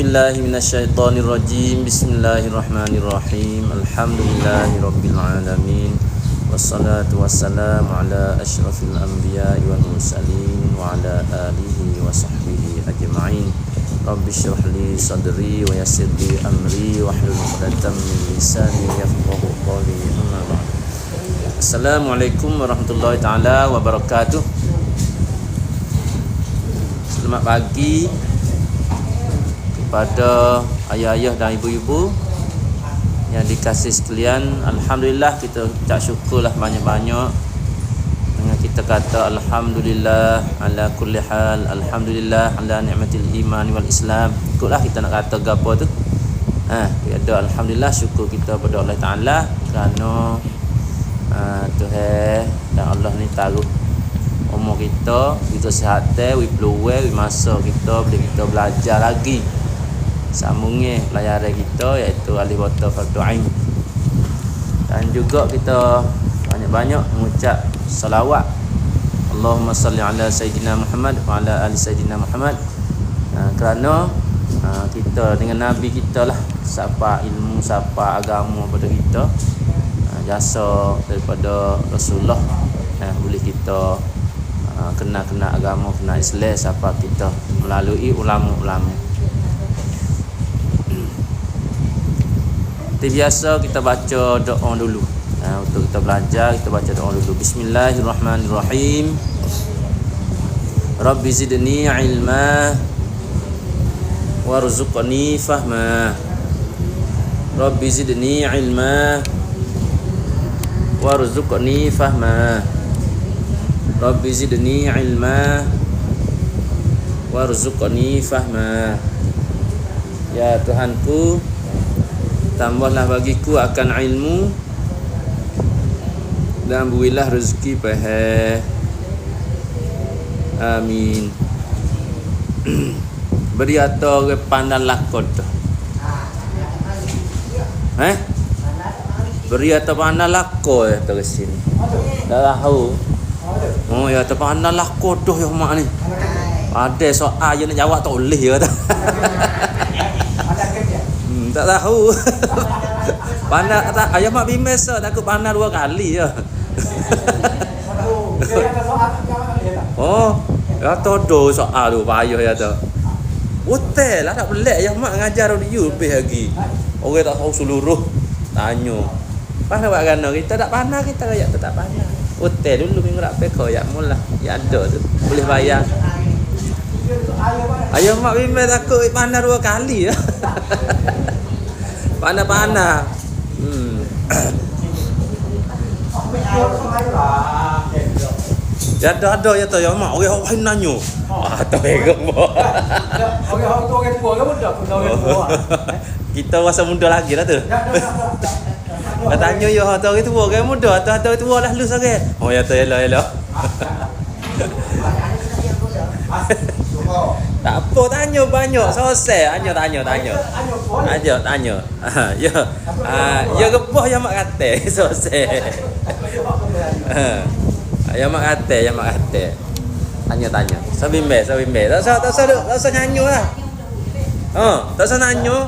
billahi minasyaitonir rajim. Bismillahirrahmanirrahim. Alhamdulillahirabbil alamin. Wassalatu wassalamu ala asyrafil anbiya'i wal mursalin wa ala alihi wa sahbihi ajma'in. Rabbi shrah li sadri wa yassir li amri wahlul 'uqdatam min lisani yafqahu qawli. Amma ba'd. Assalamualaikum warahmatullahi taala wabarakatuh. Selamat pagi kepada ayah-ayah dan ibu-ibu yang dikasihi sekalian. Alhamdulillah, kita ucap syukurlah banyak-banyak dengan kita kata alhamdulillah ala kulli hal, alhamdulillah ala ni'matil iman wal Islam. Ikutlah kita nak kata gapo tu. Ada alhamdulillah, syukur kita pada Allah Taala kerana Tuhan dan Allah ni taruh umur kita kesihatan, peluang, masa kita boleh kita belajar lagi sambungnya pelajaran kita, iaitu alif bata fardu ain. Dan juga kita banyak-banyak mengucap salawat Allahumma salli ala Sayyidina Muhammad wa ala ali Sayyidina Muhammad, kerana kita dengan Nabi kita lah siapa ilmu, siapa agama pada kita, jasa daripada Rasulullah, boleh kita kena agama, kena Islam siapa kita melalui ulama-ulama. Seperti biasa kita baca doa dulu. Untuk kita belajar, kita baca doa dulu. Bismillahirrahmanirrahim. Rabbi zidni ilma warzuqni fahma. Rabbi zidni ilma warzuqni fahma. Rabbi zidni ilma warzuqni fahma. Ya Tuhanku, tambahlah bagiku akan ilmu dan berilah rezeki faham. Amin. Beri atau ke pandang lakon tu. Beri atau pandang lakon tu ke sini. Dah tahu. Oh ya, tu pandang lakon tu ya mak ni. Ada soal je nak jawab tak boleh ya tak. Tak tahu. Pandang tak ayah mak bimbesa takut pandang 2 kali ya. Oh, ya todo soal tu payah ya tu. Hotel lah tak pelik ayah mak ngajar dia lebih lagi. Orang tak tahu seluruh tanya. Pandang buat kerana kita tak pandang, kita rakyat tak pandang. Hotel dulu minggu nak pergi ya mula. Ya ada tu. Boleh bayar. Ayah mak bimbel takut pandang 2 kali ya. Panah-panah. Ya ada ya tu ya mak orang nanya. Tak pegang boh. Orang tua ke muda? Kita rasa muda lagi lah tu. Nak tanya ya atau orang tua ke muda atau orang tua lah lu sangat. Oh ya tu yalah. Tak apa tanya banyak selesai tanya. Ya. Ya gebah yang mak kata selesai. Ya mak kata. Tanya. Sabimbe. Tak usah nyanyo lah. Tak usah nyanyo.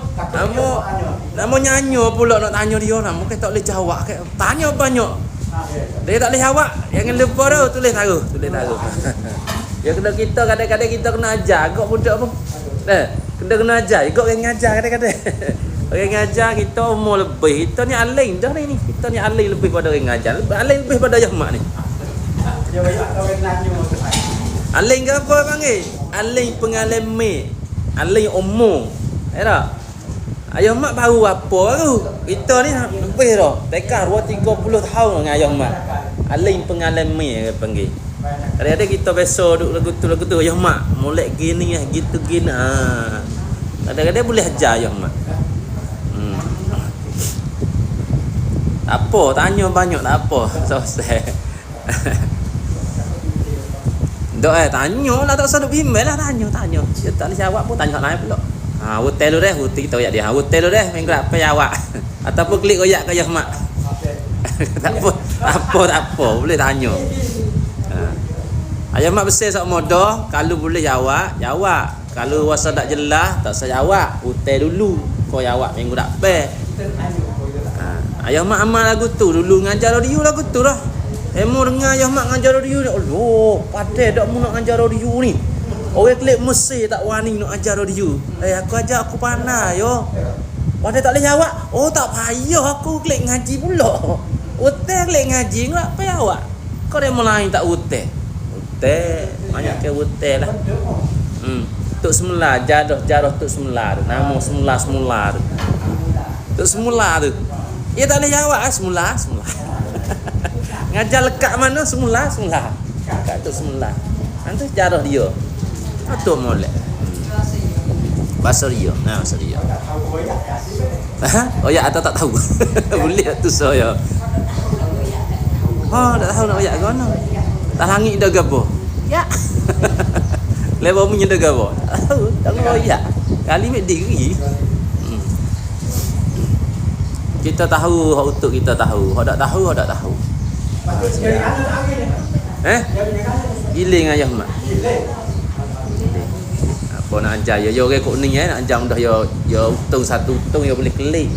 Nama nyanyo pula nak tanya dia orang. Mungkin tak boleh jawab. Tanya banyak. Dia tak boleh jawab. Jangan lupa dah tulis taruh. Ya kena kita kadang-kadang kita kena ajar kok budak apa. Kena ajar. Ikut orang ngajar kadang-kadang. Orang ngajar kita umur lebih. Kita ni alim dah ni. Kita ni alim lebih pada orang ngajar. Alim lebih pada Yahmak ni. Alim ke apa panggil? Alim pengalaman. Alim umur. Tak? Ayah mak baru apa baru. Kita ni lebih dah. Tekar 30 tahun dengan ayah mak. Alim pengalaman panggil. Kadang-kadang kita biasa duduk lagu tu ayah mak molek gini gitu gini. Kadang-kadang boleh ajar ayah mak. Tak apa, tanya banyak tak apa. Selesai. Tanya lah, tak usah duk bimbel lah, tanya. Dia tak boleh jawab pun tanya lain pula. Hotel tu dah, hotel kita royak dia. Hotel tu dah, minggu apa jawab. Ataupun klik royak ke ayah mak. Tak apa, boleh tanya. Ayah mak besar sok modah, kalau boleh jawab. Kalau rasa tak jelas, tak saya jawab. Hotel dulu. Kau jawab minggu tak pe. Ayah mak amal lagu tu dulu ngajar radio lagu tu lah. Emo dengar ayah mak ngajar radio ni. Oh, padai dak mu nak ngajar radio ni. Orang klik Mesir tak wani nak ajar radio. Aku ajar aku pandai yo. Padai tak boleh jawab. Oh, tak payah aku klik ngaji pula. Hotel klik ngaji enggak payah awak. Kau dia mulai tak hotel. Hotel, banyak ke hotel lah. Tok semula jarah tok semula tu. Nama semula tu. Tok semula tu. Dia tak boleh jawab semula. Ngajar lekat mana semula. Kat tok semula. Nanti jarah dia. Tok molek. Bahasa dia. Bahasa dia. Oyak atau tak tahu. Boleh tu saya. Tak tahu nak oyak ke mana. Tak langit dah gapo. Ya. Lepas punya dah gapo. Tak tahu oyak. Kali mek diri. Kita tahu hak untuk kita tahu. Hak tak tahu, hak tak tahu. Giling ayah mak. Apa nak ajar yo orang kok ni nak ajar dah yo utung satu utung yo boleh kelik.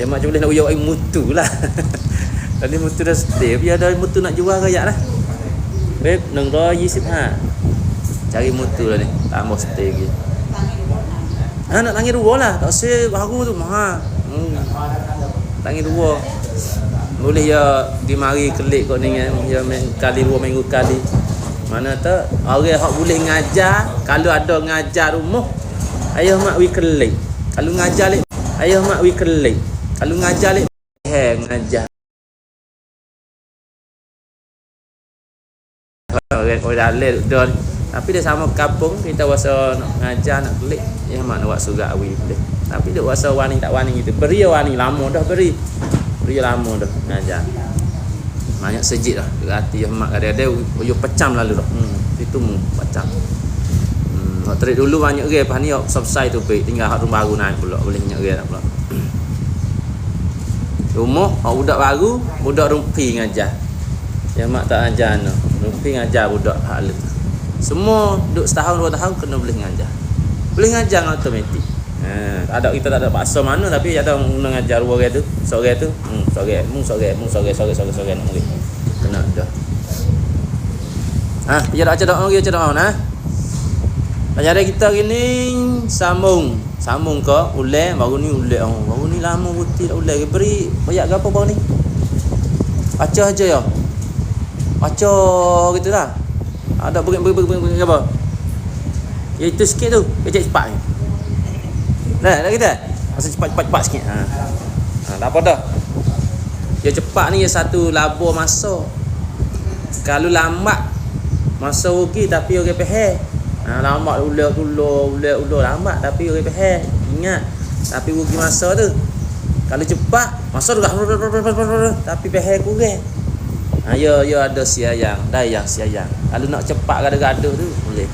Ya mak boleh nak uyuk mutu lah. Tadi mutu dah stay, biar ada mutu nak jual kayak lah. Baik, 125. Cari mutu lah ni, tak mau stay lagi. Nak tangi dua lah, tak usah baru tu mahal. Tangi dua. Boleh ya dimari kelik kau ni kan, ya kali 2 minggu kali. Mana tak orang hak boleh ngajar, kalau ada ngajar rumah, ayah mak wi kelik. Kalau ngajar lek, ayah mak wi kelik. Kalau ngajar lek ngajar. Orang dalil don. Tapi dia sama kampung kita wasa nak ngajar nak kelik, ya mak nak buat surat awi boleh. Tapi dia wasa wani tak wani gitu. Beri wani lama dah beri. Beri lama dah ngajar. Banyak sejid dah. Hati ya mak ada yo pecam lalu dah. Itu mu pecam. Hak terik dulu banyak orang pas ni subside tu baik tinggal hak rumah baru naik pula boleh banyak orang tak pula. Rumah hak budak baru, budak rumpi ngajar. Ya mak tak ajar no. Rumpi ngajar budak hak le. Semua duduk setahun 2 tahun kena boleh ngajar. Boleh ngajar dengan automatik. Ada kita tak ada paksa mana tapi ada guna ngajar orang tu, sore tu, sore nak mungkin. Kena dah. Dia dah ajar orang dia ajar mana? Ajaran kita gini sambung ke ulek baru ni ulek. Baru ni lama putih dah ulek. Beri banyak ke apa baru ni? Baca aja ya. Baca gitu dah. Ada beri apa? Ya itu sikit tu, kecil cepat ni. Dah kita. Masa cepat sikit. Tak apa dah. Ya cepat ni ya satu labur masa. Kalau lambat masa rugi tapi orang faham. Lambat ulur lambat tapi orang faham. Ingat. Tapi rugi masa tu. Kalau cepat masa tu tapi faham kurang. Ya ada siayang, dayang siayang. Kalau nak cepat gaduh-gaduh tu boleh.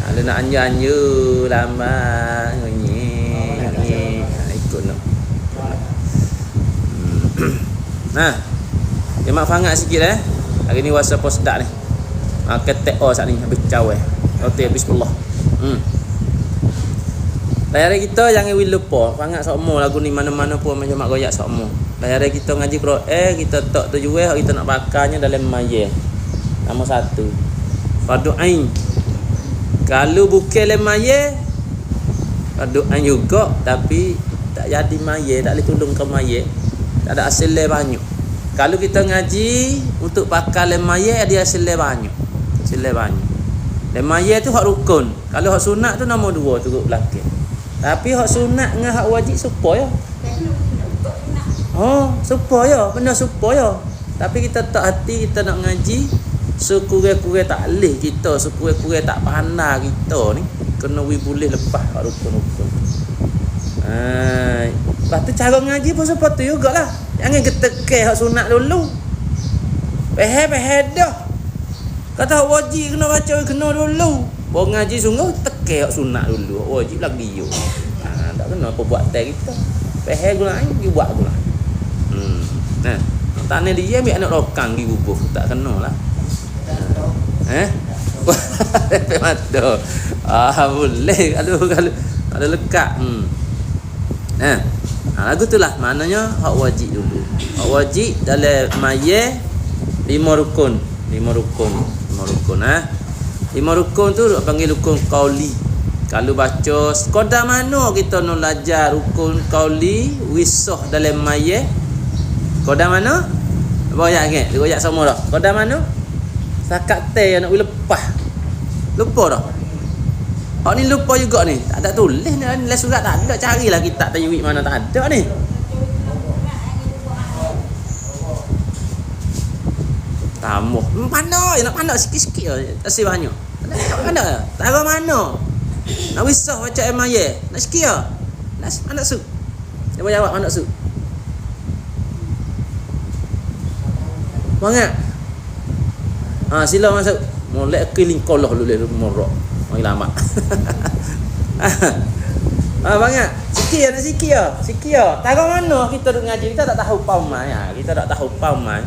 Kalau nak anya-anya lambat ikut nak. Dia mak fangat sikit Hari ni wasa posdak ni. Ketek saat ni habis cawe. Okey bismillah. Layar kita jangan lupa fangat sokmo lagu ni mana-mana pun macam mak goyak sokmo. Layar kita ngaji Quran kita tak terjual kita nak pakarnya dalam mayat. Nombor 1. Fardu ain. Kalau bukan dalam mayat fardu ain juga tapi tak jadi mayat, tak boleh tolong ke mayat. Tak ada hasil banyak. Kalau kita ngaji untuk pakar dalam mayat dia hasil banyak. Hasil banyak. Dalam mayat tu hak rukun. Kalau hak sunat tu nombor 2 turut belakang. Tapi hak sunat dengan hak wajib supaya supaya benda supaya. Tapi kita tak hati kita nak ngaji sekurang-kurang tak leh kita, sekurang-kurang tak pandai kita ni kena boleh lepas hak rukun-rukun. Lepas tu cara ngaji pun seperti jugalah. Jangan ketekeh hak sunat dulu. Faham dah. Kata hak wajib kena baca kena dulu. Baru ngaji sungguh tekeh hak sunat dulu. Hak wajib lagi yo. Tak kena apa buat teh kita. Faham gula ni dia buat gula. Tak ni dia ambil anak lokang pergi bubuh tak kena lah. Lepek mata. Boleh kalau lekat. Lagu tu lah maknanya hak wajib dulu. Hak wajib dalam mayat 5 rukun. 5 rukun tu panggil rukun qauli. Kalau baca sekadar mana kita nak belajar rukun qauli wisah dalam mayat. Sekadar mana? Royak ingat, royak sama dah. Sekadar mana? Sakat teh nak lepas. Lupa dah. Hak ni lupa juga ni. Tak ada tulis ni dalam surat tak ada. Carilah kitab tajwid mana tak ada ni. Tambah. Pandai nak pandai sikit-sikit je. Tak si banyak. Tak pandai. Tahu mana? Nak wisah baca MIA. Nak sikit ah. Nak su. Jawab mana su? Bangat. Sila masuk. Molek keliling kolah lulus morok. Mai lama. Bangat. Sikit ah. Tahu mana kita duk ngaji. Kita tak tahu paumai. Kita tak tahu paumai.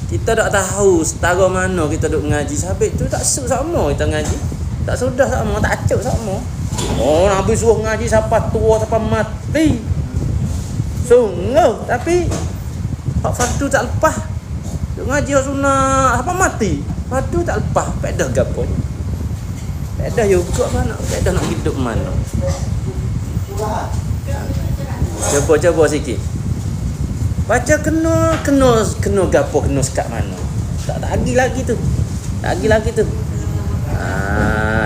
Kita tak tahu setara mana kita duk ngaji. Sabit tu tak suk sama kita ngaji. Tak sudah sama, tak acuk sama. Nabi suruh ngaji siapa tua siapa mati. Sungguh tapi hak fardu tak lepas. Duk ngaji hak sunat siapa mati. Fardu tak lepas. Pedah gapo. Pedah juga mana? Pedah nak hidup mana? Coba sikit. Baca kena gapo kena sekat mana. Tak lagi tu.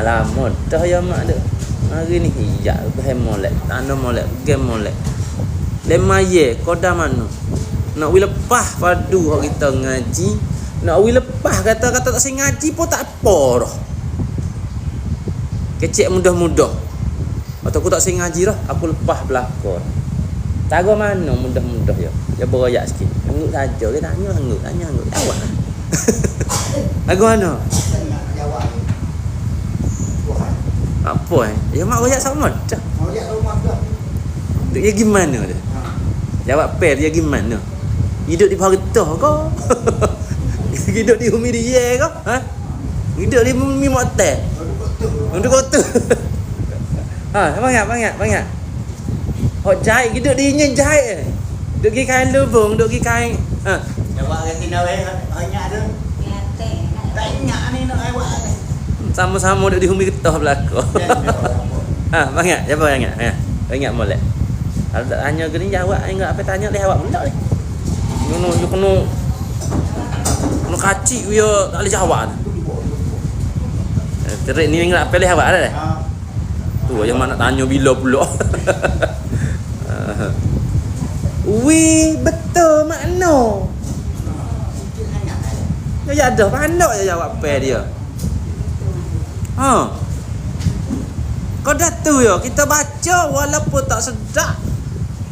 Lama dah ya mak tu. Hari ni hijak bahan molek, tanah molek, game molek. Lemaye koda mana? Nak wi lepas fardu hak kita ngaji, nak wi lepas kata-kata tak sing ngaji pun tak apa dah. Kecek mudah-mudah. Atau aku tak sing ngaji dah, aku lepas belakon. Tahu mana mudah-mudah ya. Dia beroyak sikit. Angguk saja ke tanya angguk. Jawab. Lagu mana? Apa Ya mak royak sama dah. Royak rumah dah. Dia gimana dia? Jawab per dia gimana? Hidup di Pargetah ke? Hidup di Umi dia ke? Hidup di Umi Motel. Untuk kota. Banyak. Hok jahit hidup di nyen jahit. Duk gi kain lubung, duk gi kain. Jawab ke sini weh banyak tu. Tak ingat ni nak awak. Sama-sama duk di Umi Getah belakang. Banyak. Jawab banyak. Banyak molek. Kalau tak tanya ke ni jawab enggak apa tanya dia awak pula ni. You kena kacik dia tak boleh jawab. Terik ni enggak apa awak dah. Tu yang mana tanya bila pula. Betul makna. Dia ada pandai je jawab apa dia. Kau dah tu ya, kita baca walaupun tak sedap.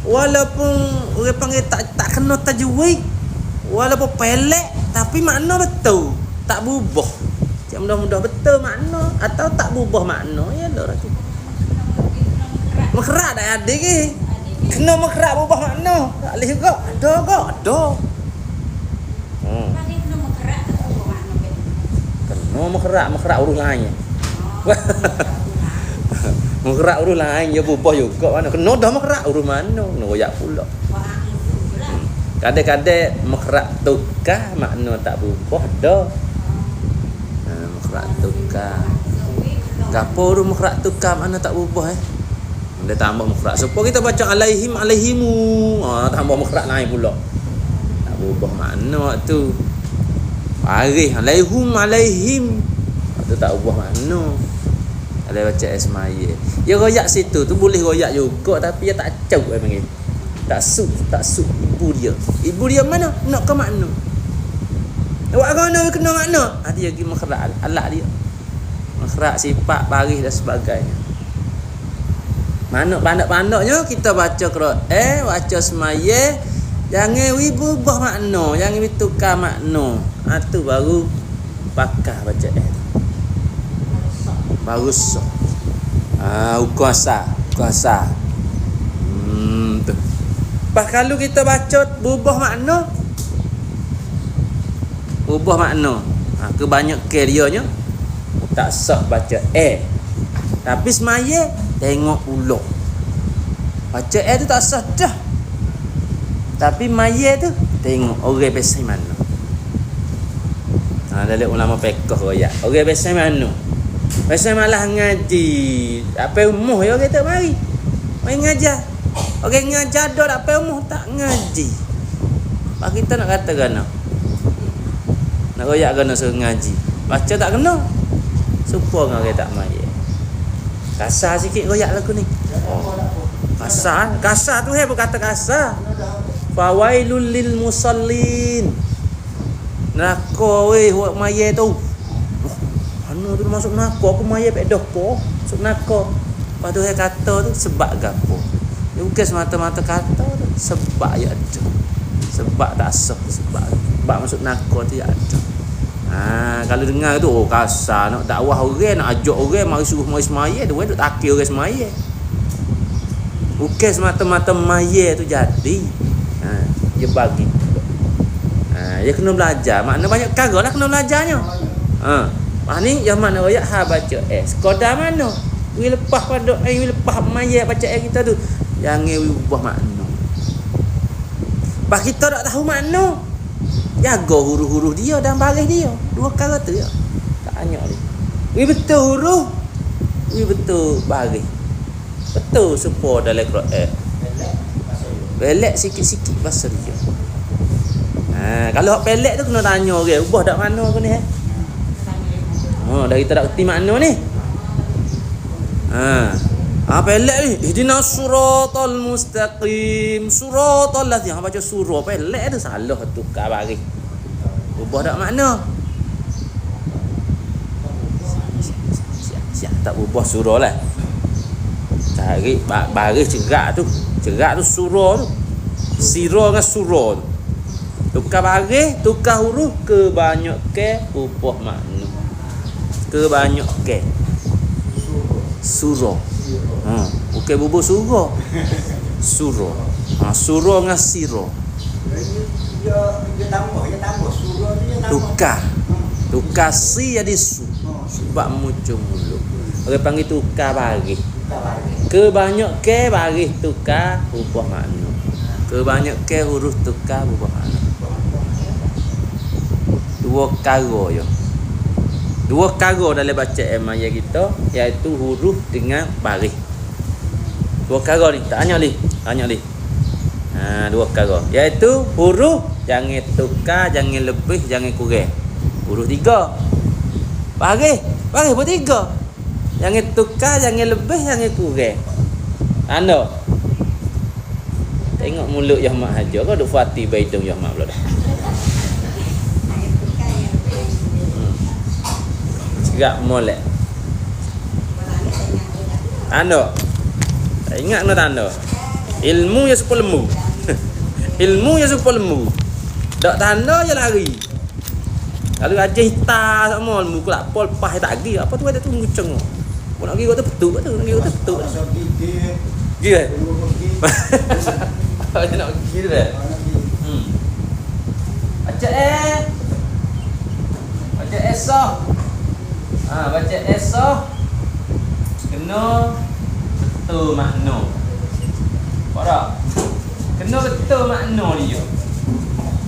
Walaupun orang panggil tak kena tajwid. Walaupun pelek tapi makna betul. Tak berubah. Mudah-mudah betul makna atau tak berubah makna ya dah tu. Makrak dah ada ke? Kena makrak berubah makna. Tak boleh juga. Ada. Kena makrak urus lain. Makrak urus lain dia berubah juga mana. Kena dah makrak urus mana. Kena royak pula. Kadang-kadang makrak tukar makna tak berubah dah. Makrak tukar. Gapo urus makrak tukar makna tak berubah Dia tambah makrak. Supaya kita baca alaihimu. Tambah makrak lain pula. Tak berubah makna tu. Arif alaihim. Tu tak ubah makna. Kalau baca Ismail. Dia royak situ tu boleh royak juga tapi dia tak cau panggil. Tak suk ibu dia. Ibu dia mana? Nak ke makna. Awak kena makna. Dia pergi makrak alat dia. Makrak sifat baris dan sebagainya. Mana pandai-pandainya kita baca Quran, baca semaya, jangan berubah makna, jangan tukar makna. Tu baru pakar baca baru sah. Kuasa. Tu. Pas kalau kita baca berubah makna. Kebanyak kerianya Tak sah baca Tapi semaya tengok ulo. Baca tu tak sah dah. Tapi maya tu tengok orang biasa mana. Dalam ulama fiqh royak. Orang biasa mana? Biasa malah ngaji. Apa umuh ya kita mari. Mari ngajar. Orang ngajar dah apa umuh tak ngaji. Pak kita nak kata kena. Nak royak kena suruh ngaji. Baca tak kena. Supaya orang tak maya. Kasar sikit royak lagu ni. Kasar tu bukan kata kasar. Fawailul lil musallin. Neraka weh buat maya tu. Mana tu masuk neraka aku maya pek dah po. Masuk neraka. Lepas tu kata tu sebab gapo. Dia bukan semata-mata kata tu, sebab ya ada. Sebab tak sah sebab masuk neraka tu ya ada. Kalau dengar tu kasar nak dakwah orang, nak ajak orang mari suruh mari semaya, dia duk takil orang semaya. Bukan semata-mata maya tu jadi. Dia bagi. Dia kena belajar. Makna banyak perkara lah kena belajarnya. Ni yang mana royak baca sekadar mana? We lepas pada we lepas maya baca kita tu. Jangan we ubah makna. Pak kita tak tahu makna. Jaga huruf-huruf dia dan baris dia. Dua perkara tu ya. Tak banyak ni. We betul huruf. We betul baris. Betul supaya dalam Quran. Pelek sikit-sikit bahasa dia. Kalau hak pelek tu kena tanya orang, ubah dak mana aku ni dah kita tak reti makna ni. Pelek ni ihdinas siratal mustaqim, siratal ladzina baca surah pelek tu salah tukar baris. Ubah dak makna. Siap tak ubah surah lah. Cari baris cerak tu surah tu. Sirah dengan surah tu. Tukar baris, tukar huruf ke banyak ke ubah makna. Ke banyak ke surah. Bukan bubur surah. Surah. Surah dengan sirah. Dia tambah surah dia tambah. Tukar si jadi su. Sebab muncul mulut. Orang panggil tukar baris. Ke banyak ke baris tukar ubah makna. Ke banyak ke huruf tukar ubah makna. Dua perkara dalam bacaan maya kita, iaitu huruf dengan baris. Dua perkara ni, tanya ni. Dua perkara, iaitu huruf jangan tukar, jangan lebih, jangan kurang. Huruf 3. Baris pun 3. Jangan tukar, jangan lebih, jangan kurang. Anda tengok mulut yang mak hajar kau duk fati baidung yang mak pula dah. Segak molek. Anda ingat nak tanda? Ilmu ya sepelemu. Ilmu ya sepelemu. Tak tanda je lari. Kalau aja hitam sama ilmu kelak pol pah tak lagi. Apa tu ada tu nguceng. Kau nak pergi kau tu betul tu, nak pergi kau tu betul. Gigi. Apa nak pergi tu dah? Baca esok. Baca esok. Kena betul makna. Faham tak? Kena betul makna dia.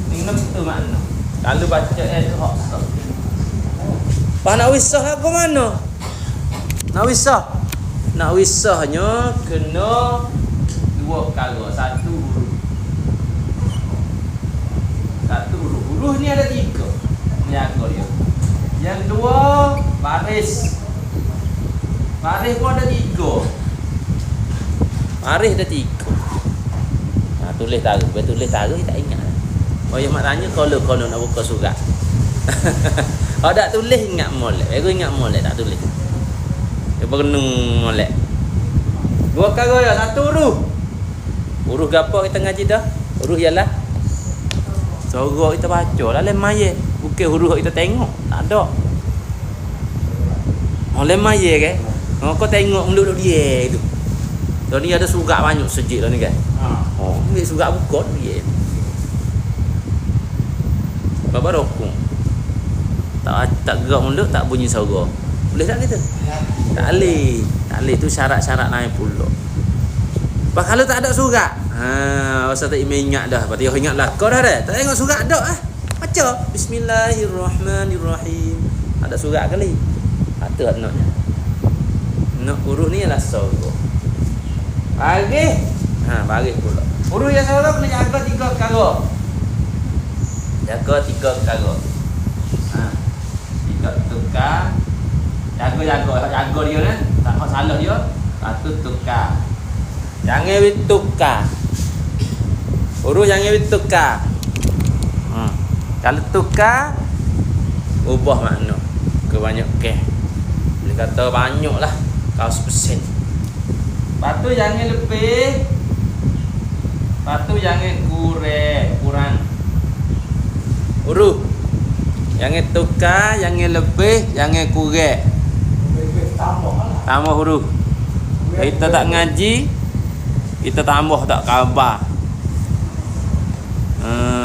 Kena betul makna. Kalau baca tu hak sah. Pak nak wisah aku mana? Nak wisahnya kena dua perkara. Satu huruf. Huruf ni ada 3. Menjaga dia. Yang dua baris. Baris pun ada 3. Baris ada 3. Tulis taruh. Tulis taruh tak ingat. Yang mak tanya kalau nak buka surat. Kalau tak tulis ingat molek. Aku ingat molek tak tulis. Dia berenung molek. Dua perkara ya, satu huruf. Huruf gapo kita ngaji dah? Huruf ialah sorok kita baca lah lemaya. Bukan huruf kita tengok. Tak ada. Lemaya ke? Kau tengok mulut dia tu. Dah ni ada surat banyak sejik dah ni kan. Ni surat buka dia. Bapa rokok. Tak gerak mulut tak bunyi suara. Boleh tak kita? Tak boleh. Tak boleh. Itu syarat-syarat lain pula. Lepas kalau tak ada surat. Masa tak ingat dah. Lepas tu ingatlah. Kau dah ada? Tak tengok surat dah. Baca. Bismillahirrahmanirrahim. Ada surat kali. Itu naknya. Nak huruf ni ialah sorok. Baris. Baris pula. Huruf yang sorok kena jaga 3 perkara. Jaga 3 perkara. Tidak tukar. Jaga dia kan. Tak nak salah dia. Satu tukar. Jangan tukar. Huruf jangan tukar. Kalau tukar, ubah makna. Kebanyakan. Boleh kata banyak lah. 100%. Lepas tu jangan lebih. Lepas tu jangan kurang. Huruf. Jangan tukar, jangan lebih, jangan kurang. Tambah huruf. Kita tak ngaji, kita tambah tak khabar.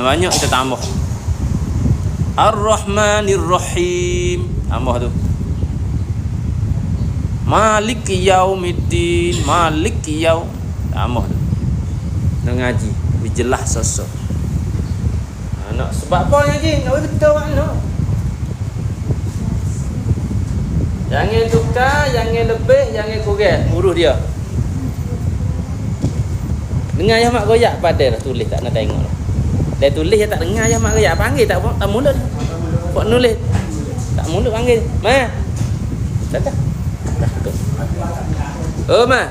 Banyak kita tambah. Ar-Rahmanir-Rahim. Tambah tu. Malik Yaumiddin. Malik Yaum. Tambah tu. Nak ngaji, lebih jelas sosok. Nak sebab apa ngaji? Nak betul makna. Jangan tukar, jangan lebih, jangan kurang. Huruf dia. Dengar yang mak goyak pada dah tulis tak nak tengok. Dia tulis dia tak dengar yang mak goyak panggil tak mulut. Buat nulis. Tak mulut panggil. Ma. Tak. Oh ma.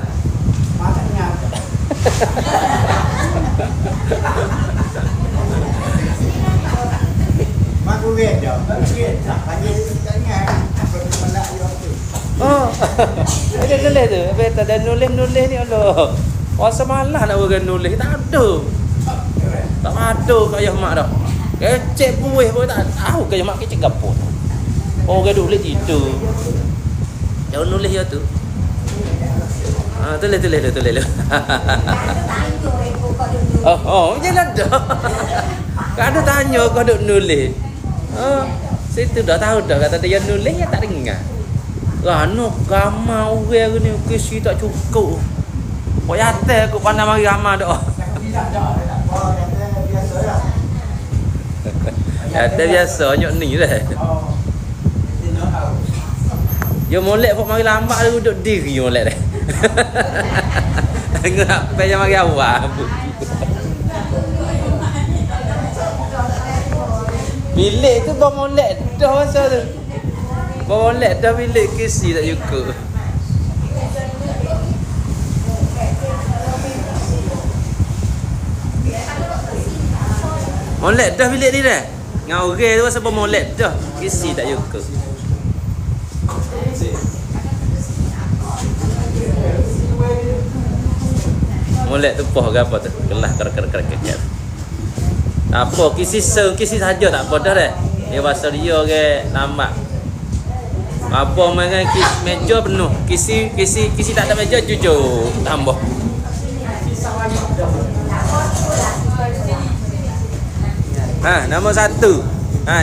Aku lihat dah. Panggil tanya. Oh. Ada tulis tu. Apa tak ada nulis ni Allah. Puasa malah nak orang nulis tak ada. Tak ada kaya mak dah. Kecek buih pun tak tahu kaya mak kecek gapo. Orang duduk tidur. Jangan nulis dia tu. Tulis. Jangan dah. Kau ada tanya kau duk nulis. Situ dah tahu dah kata dia nulis dia tak dengar. Rano ramai orang ni kisi tak cukup. Kau yate aku pandai mari ramai dah. Yate biasa nyok ni dah. Yo molek pun mari lambat dia duduk diri molek dah. Ngap pe yang mari awal. Bilik tu bawa molek dah masa tu. Bawa molek dah bilik kisi tak cukup. Molek dah bilik ni dah. Ngau orang tu masa bawa molek dah. Kisi tak cukup. Molek tu poh ke apa tu? Kelah kerak. Tak apa, kisi saja tak apa dah dah. Dia bahasa dia ke lambat. Apa main meja penuh. Kisi tak ada meja jujur tambah. Nombor 1.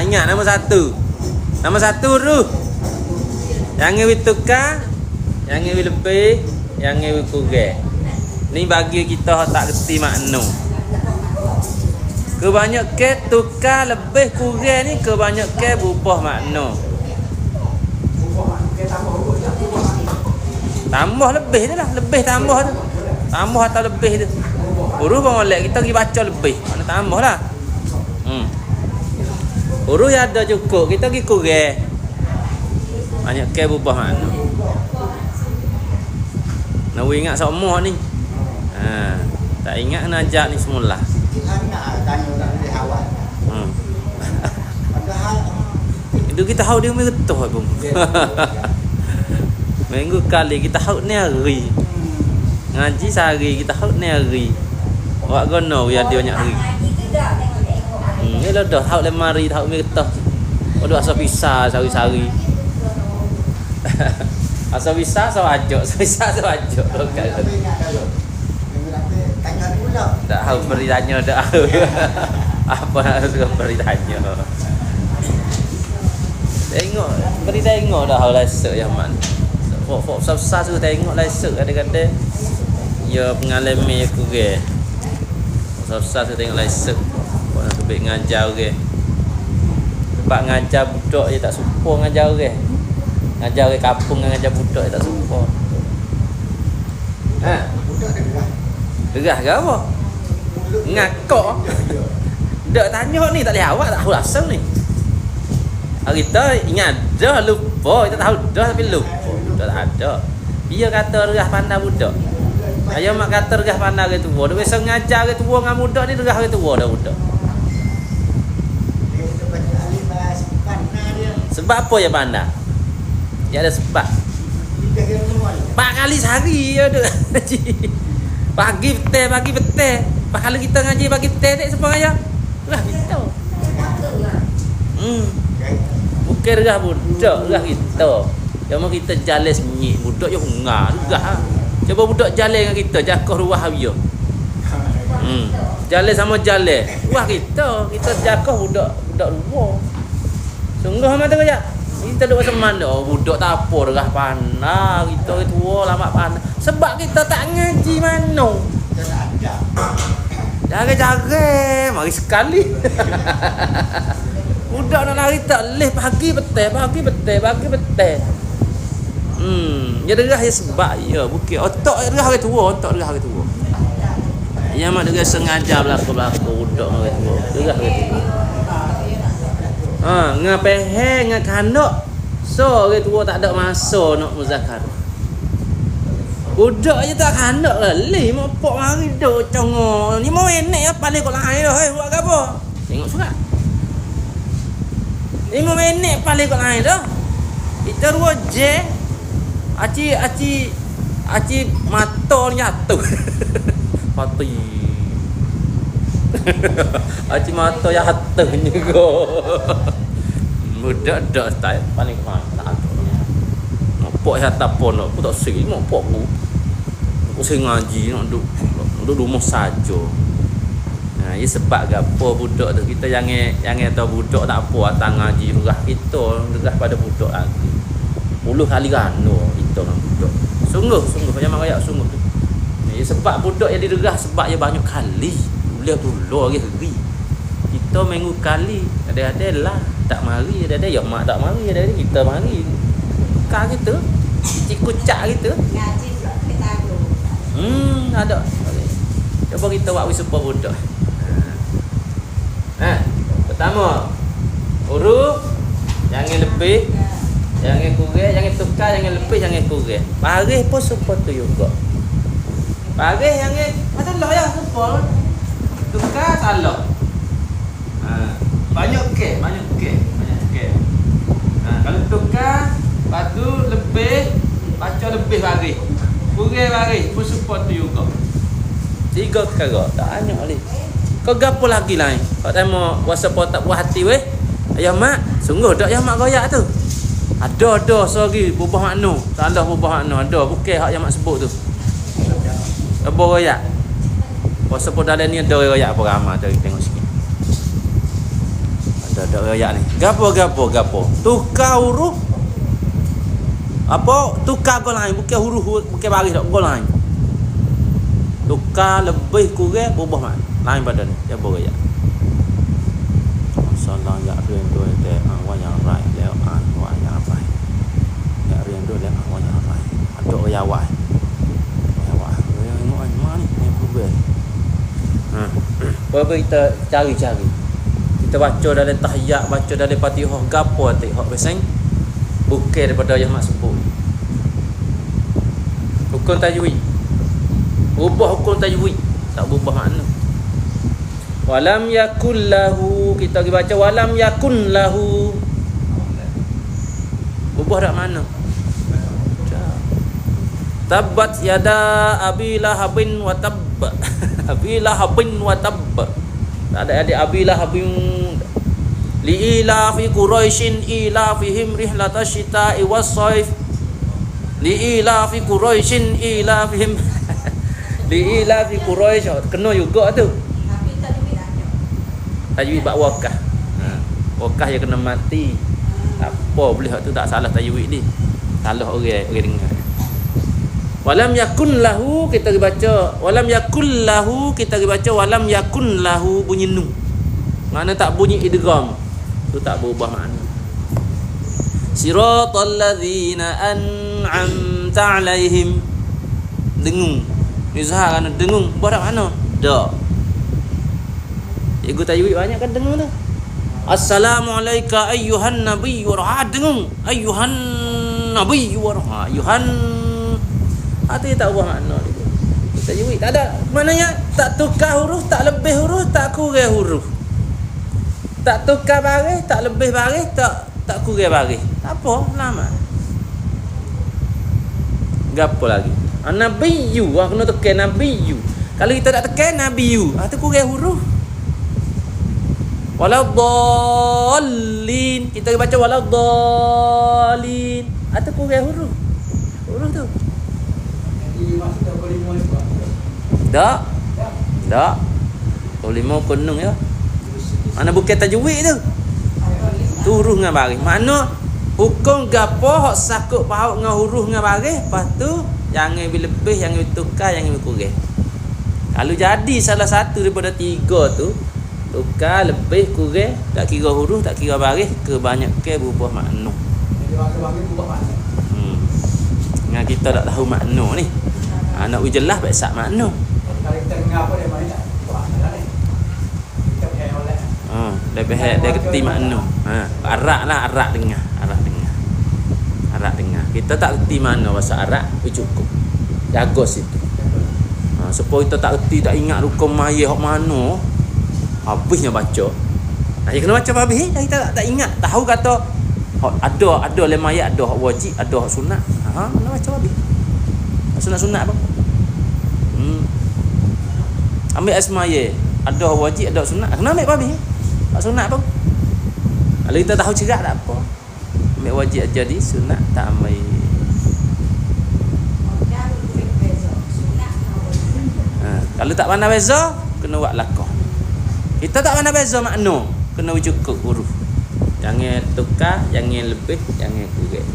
Ingat nombor 1. Nombor 1 tu. Jangan tukar, jangan lebih, jangan kurang. Ni bagi kita tak reti makna. Kebanyakan tukar lebih kurang ni kebanyakan berubah makna. Tambah lebih tu lah, lebih tambah tu. Tambah atau lebih tu. Huruf pun molek kita pergi baca lebih. Mana tambah lah. Huruf yang ada cukup, kita pergi kurang. Banyak berubah makna. Nak ingat semua ni. Tak ingat kena ajak ni semula. Itu kita tahu dia betul pun. Minggu kali kita tahu ni hari. Ngaji sehari kita tahu ni hari. Awak gono biar dia banyak hari. Ni lah dah tahu lemari tahu betul. Kalau asal pisah sehari-sehari. Asal pisah sawajok, tak tahu beritanya dah. Apa nak suka beritanya. Tengok, beri tengok dah lesek yang mana. Fok susah tu tengok lesek kadang-kadang. Ya pengalaman aku ke. Susah tu tengok lesek. Kau nak tubik ngajar ke. Sebab ngajar budak je tak suka ngajar ke. Ngajar ke kampung ngajar budak je tak suka. Ha, Budak dia gerah. gerah ke apa? Ngakak. Dak tanya ni tak boleh awak tak tahu asal ni. Hari tu ingat dah lupa, kita tahu dah tapi lupa. Dah tak ada. Dia kata regah pandai budak. Ayah mak kata regah pandai ke tua. Dia biasa ngajar ke tua dengan budak ni regah ke tua dah budak. Dia kita baca alif pandai dia. Sebab apa ya pandai? Dia ada sebab. Dia kira semua. 4 kali sehari ya duk ngaji. Pagi petang. Kalau kita ngaji pagi petang tak sempat ayah. Regah kita. Bukan regah budak, regah kita. Cuma kita jalan senyik, budak je hungar regah. Cuba budak jalan dengan kita, jakoh ruah dia. Jalan sama jalan. Ruah kita jakoh budak luar. Sungguh amat tu kaya. Kita duk macam mana? Oh, budak tak apa regah pandai, kita tua lama pandai. Sebab kita tak ngaji mana. Kita tak ada. Jaga-jaga, mari sekali. Budak nak lari tak leh pagi petang. Ya derah ya sebab ya bukit otak derah ke tua, otak derah ke tua. Ya mak derah sengaja belaka-belaka budak ke tua. Derah ke tua. Ngapeh ngakanak. So ke tua tak ada masa nak muzakarah. Budak je tak kanak lah. Leh mak pok mari duk congok. 5 minit ya paling kau lain dah. Hei buat apa? Tengok surat. 5 minit paling kau lain dah. Kita dua je. Aci mata ni jatuh. Pati. Aci mata jatuh ni go. Budak dak style paling mahal tak ada. Pok hata pon aku tak segi mak pok aku. Aku sing ngaji nak duduk rumah saja. Nah, ia sebab gapo budak tu kita jangan tahu budak tak apa datang ngaji regah kita regah pada budak lagi. 10 kali gano kita dengan budak. Sungguh macam kayak sungguh tu. Ia sebab budak yang diregah sebab dia banyak kali. Ulah dulu lagi hari. Kita minggu kali ada lah tak mari ada ya mak tak mari ada kita mari. Tukar kita cikucak kita ngaji kita tu. Ada. Okay. Cuba kita buat wispa budak. Pertama huruf jangan lebih, jangan kurang, jangan tukar, jangan lebih, jangan kurang. Baris pun serupa tu juga. Baris jangan masalah ya serupa. Tukar salah. Banyak ke. Kalau tukar padu lebih baca lebih baris. Kurang baris pun serupa tu juga. 3 perkara tak banyak lagi. Kau gapo lagi lain? Kau tengok WhatsApp tak buat hati weh. Ayah mak, sungguh dak ayah mak goyak tu. Ada sorry berubah makna. Salah berubah makna ada bukan hak yang mak sebut tu. Apa goyak? WhatsApp dalam ni ada goyak apa ramai tu tengok sikit. Ada goyak ni. Gapo. Tukar huruf. Apa? Tukar kau lain bukan huruf bukan baris dak kau lain. Tukar lebih kurang berubah mak. Lain pada ni. Dia beraya. Masalah ya rian dua te wa yang rai leo an wa yang rai. Ya rian dua leo wa yang rai. Ada ya wa. Ya wa. Yang ngoi mana ni berubah. Apa kita cari. Kita baca dalam tahiyat, baca dalam Fatihah gapo hati hak beseng. Bukan daripada yang mak sebut. Hukum tajwid. Ubah hukum tajwid. Tak berubah makna. Walam yakul lahu, kita pergi baca walam yakun lahu. Ubah tak mana? Tabbat yada abi lahabin wa tabb. Abi lahabin wa tabb. Tak ada abi lahabin. Li ila fi quraisyin ila fihim rihlatash shita'i was-shaif. Li ila fi quraisyin ila fihim. Li ila fi quraish kena juga tu. Tapi tajwid ada. Tajwid bak wakah. Wakah yang kena mati. Tak apa boleh hak tu tak salah tajwid ni. Salah orang dengar. Walam yakun lahu kita baca walam yakul lahu kita baca walam yakun lahu bunyi nun. Mana tak bunyi idgham. Tu tak berubah makna. Siratal ladzina an'amta alaihim. Dengung. Izhar kan dengung. Buat mana? Dak. Cikgu tajwid banyak kan dengung tu. Assalamualaikum ayyuhan nabiy wa dengung. Ayyuhan nabiy wa ayyuhan. Itu tak ubah makna dia. Tajwid tak ada. Maknanya tak tukar huruf, tak lebih huruf, tak kurang huruf. Tak tukar baris, tak lebih baris, tak kurang baris. Tak apa, lama. Gapo lagi? Nabiyyu, kena tekan nabiyyu. Kalau kita tak tekan nabiyyu, tu kurang huruf. Waladdallin. Kita baca waladdallin. Tu kurang huruf. Huruf tu. Tak. Tak. Lima kunung ya. Mana bukan tajwid tu. Tu huruf dengan baris. Mana hukum gapo hak sakut paut dengan huruf dengan baris, lepas tu jangan lebih, jangan tukar, jangan kurang. Kalau jadi salah satu daripada tiga tu, tukar, lebih, kurang, tak kira huruf, tak kira baris, kebanyakan berubah makna. Dengan kita tak tahu makna ni. Nak jelas baik sak makna. Kalau kita dengar apa dia mana tak buat ni. Kita pakai oleh. Dia kerti makna. Arak dengar. Arak dengar. Kita tak kerti mana bahasa Arab, cukup. Jaga situ. Supaya kita tak kerti, tak ingat rukun mayat hok mana, habisnya baca. Kita kena baca habis, kita tak ingat. Tahu kata ada le mayat, ada hak wajib, ada hak sunat. Kena baca habis. Sunat apa? Ambil asmaye, ada hak wajib, ada hak sunat. Kena ambil habis. Hak sunat apa? Kalau kita tahu cerak tak apa. Ambil wajib jadi sunat tak ambil. Kalau tak pandai beza, kena buat lakah. Kita tak pandai beza makna, kena cukup huruf. Jangan tukar, jangan lebih, jangan kurang.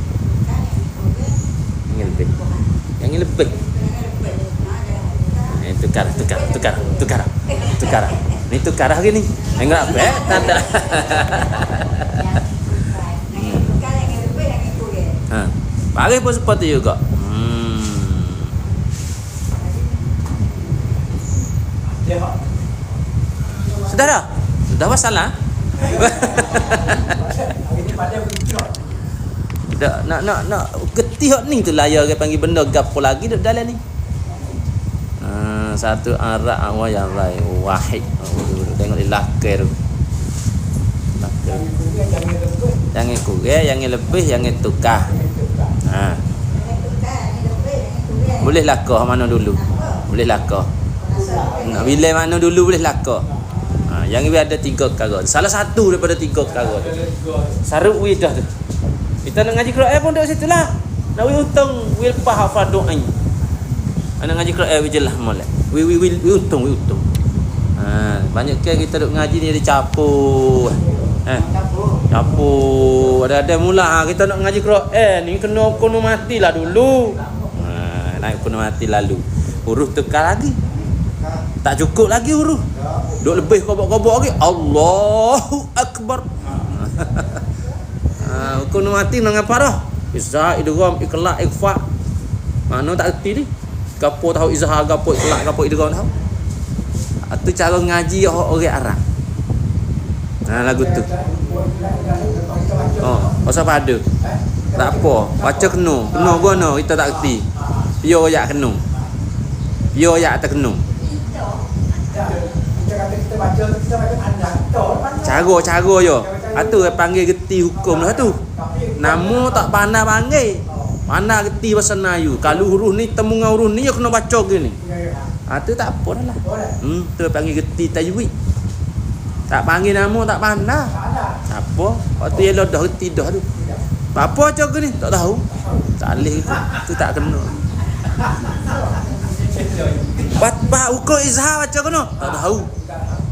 Jangan lebih. Tukar. Ni tukar hari ni. Enggak apa? Tak ada. Baris pun seperti juga. Sudah dah? Sudah masalah? Nak getih ni tu layar ke panggil benda gapo lagi duk dalam ni. Satu arak awal yang lain wahid. Tengok di laker tu. Jangan kurang, jangan lebih, jangan tukar. Boleh lakah mana dulu? Boleh lakah. Nak bila mana dulu boleh lakah. Yang ini ada 3 perkara. Salah satu daripada 3 perkara tu. Saruk widah tu. Kita nak ngaji Quran pun dekat situ lah. Nak untung wil hafal doa ni. Nak ngaji Quran jelas molek. We untung. Banyak kita duk ngaji ni dia capur. Capur. Ada mula kita nak ngaji Quran ni kena matilah dulu. Naik kena mati lalu. Huruf tukar lagi. Tak cukup lagi huruf. Duk lebih kobok-kobok lagi. Allahu Akbar. Kena mati dengan parah. Izhar, idgham, iqla', ikhfa. Mana tak erti ni? Gapo tahu izhar, gapo iqla', gapo idgham tahu. Itu cara ngaji orang Arab. Lagu tu. Pasal pada. Tak apa, baca kena guna kita tak erti. Pio yak kena. Pio yak tak kena. Cara yo. Atu panggil geti hukum lah tu. Nama tak pandai panggil. Mana geti bahasa Melayu. Kalau huruf ni temu dengan huruf ni yo kena baca gini. Tu tak apa dah lah. Tu panggil geti tajwid. Tak panggil nama tak pandai. Tak apa. Waktu dia dah geti dah tu. Apa baca gini? Tak tahu. Salih tu tak kena. Hukum izhar baca kena? Tak tahu.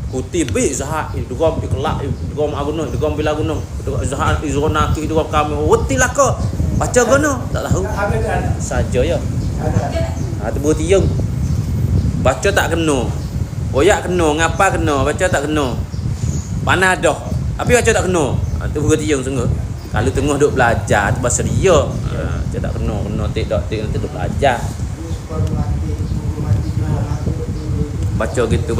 Kutibi Zahar idgham iqla idgham agunah idgham bila gunung Zahar izghana ki idgham kami wetilah ko baca gono tak tahu saja ya tu tiung baca tak kena oyak kena ngapa kena baca tak kena panah dah tapi baca tak kena tu tiung sungguh kalau tengah duk belajar tu bahasa dia baca tak kena tidak nanti duk belajar baca gitu